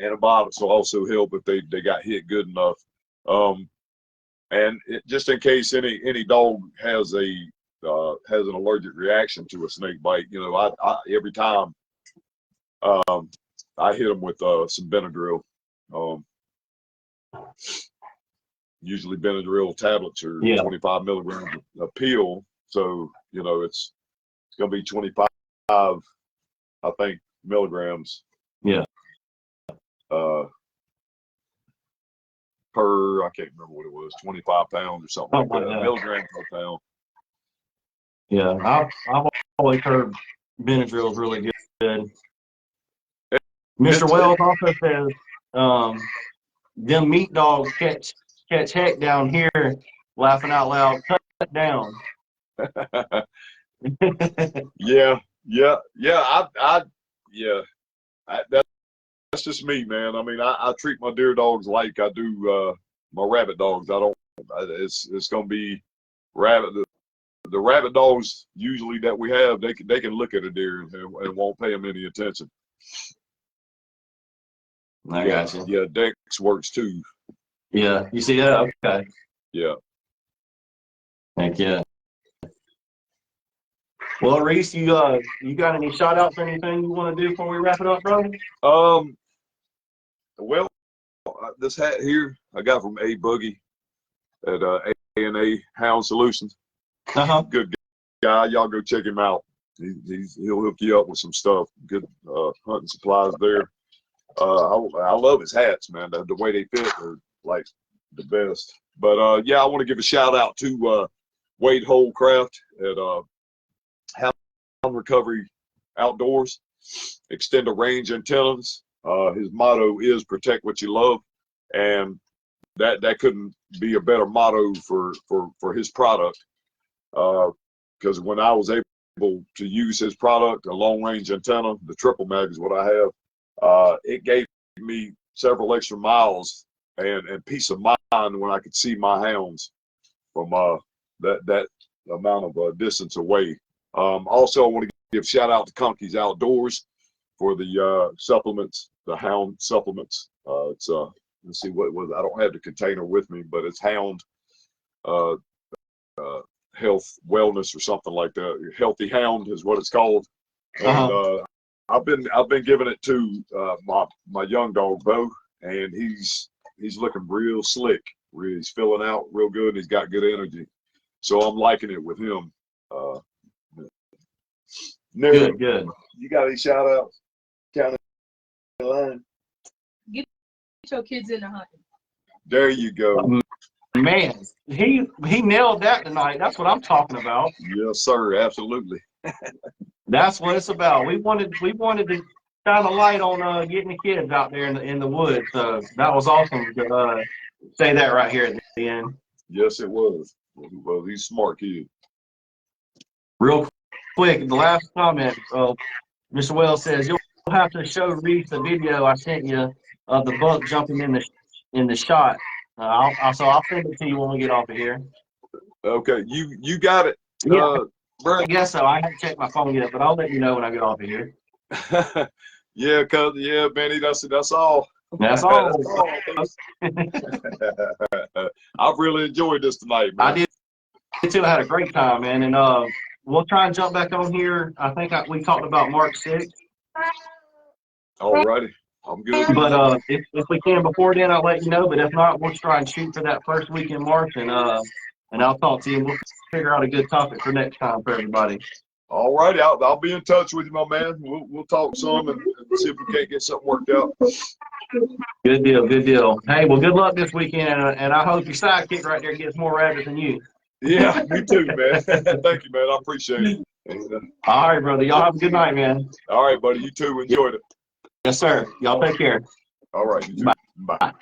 antibiotics will also help if they got hit good enough. And just in case any dog has an allergic reaction to a snake bite, you know, I every time I hit them with some Benadryl. Usually Benadryl tablets are 25 milligrams a pill, so you know it's gonna be 25, I think, milligrams. Yeah. Per, I can't remember what it was, 25 pounds or something like that. Milligrams per pound. Yeah, I've always heard Benadryl is really good. Mr. Wells also says, them meat dogs catch heck down here, laughing out loud, cut down. Yeah. That's just me, man. I mean, I treat my deer dogs like I do my rabbit dogs. It's gonna be rabbit. The rabbit dogs usually that we have, they can look at a deer and won't pay them any attention. I got you. Yeah, Dex works too. Yeah, you see that? Okay. Yeah. Heck yeah. Well, Reece, you got any shout outs or anything you want to do before we wrap it up, bro? Well, this hat here I got from A Boogie at A&A Hound Solutions. Good guy. Y'all go check him out. He'll hook you up with some stuff. Good hunting supplies there. I love his hats, man. The way they fit are like the best. But yeah, I want to give a shout out to Wade Holdcraft at Hound Recovery Outdoors. Extend a range antennas. His motto is protect what you love, and that couldn't be a better motto for his product. Because when I was able to use his product, a long range antenna, the triple mag is what I have. It gave me several extra miles and peace of mind when I could see my hounds from that amount of distance away. Also, I want to give a shout out to Conky's Outdoors for the supplements the Hound supplements. It's let's see what it was. I don't have the container with me, but it's Hound Health Wellness or something like that. Healthy Hound is what it's called. And I've been giving it to my young dog Bo, and he's looking real slick. He's filling out real good. He's got good energy, so I'm liking it with him. Good, good. You got any shout outs? County line. Get your kids into hunting. There you go. Man, he nailed that tonight. That's what I'm talking about. Yes, sir. Absolutely. That's what it's about. We wanted to shine a light on getting the kids out there in the woods. So that was awesome to say that right here at the end. Yes, it was. Well, he's a smart kid. Real quick, the last comment. Mr. Wells says you'll have to show Reece the video I sent you of the buck jumping in the shot. I'll send it to you when we get off of here. Okay, you got it. Yeah, Brad. I guess so. I haven't checked my phone yet, but I'll let you know when I get off of here. Yeah, Benny, that's all. That's all. I've really enjoyed this tonight, man. I did too. I had a great time, man, and we'll try and jump back on here. I think we talked about March 6th. All righty. I'm good. But if we can before then, I'll let you know. But if not, we'll try and shoot for that first week in March, and I'll talk to you. We'll figure out a good topic for next time for everybody. All righty. I'll be in touch with you, my man. We'll talk some and see if we can't get something worked out. Good deal. Good deal. Hey, well, good luck this weekend, and I hope your sidekick right there gets more rabbits than you. Yeah, me too, man. Thank you, man. I appreciate it. All right, brother. Y'all have a good night, man. All right, buddy. You too. Enjoyed it. Yes, sir. Y'all take care. All right. You too. Bye. Bye.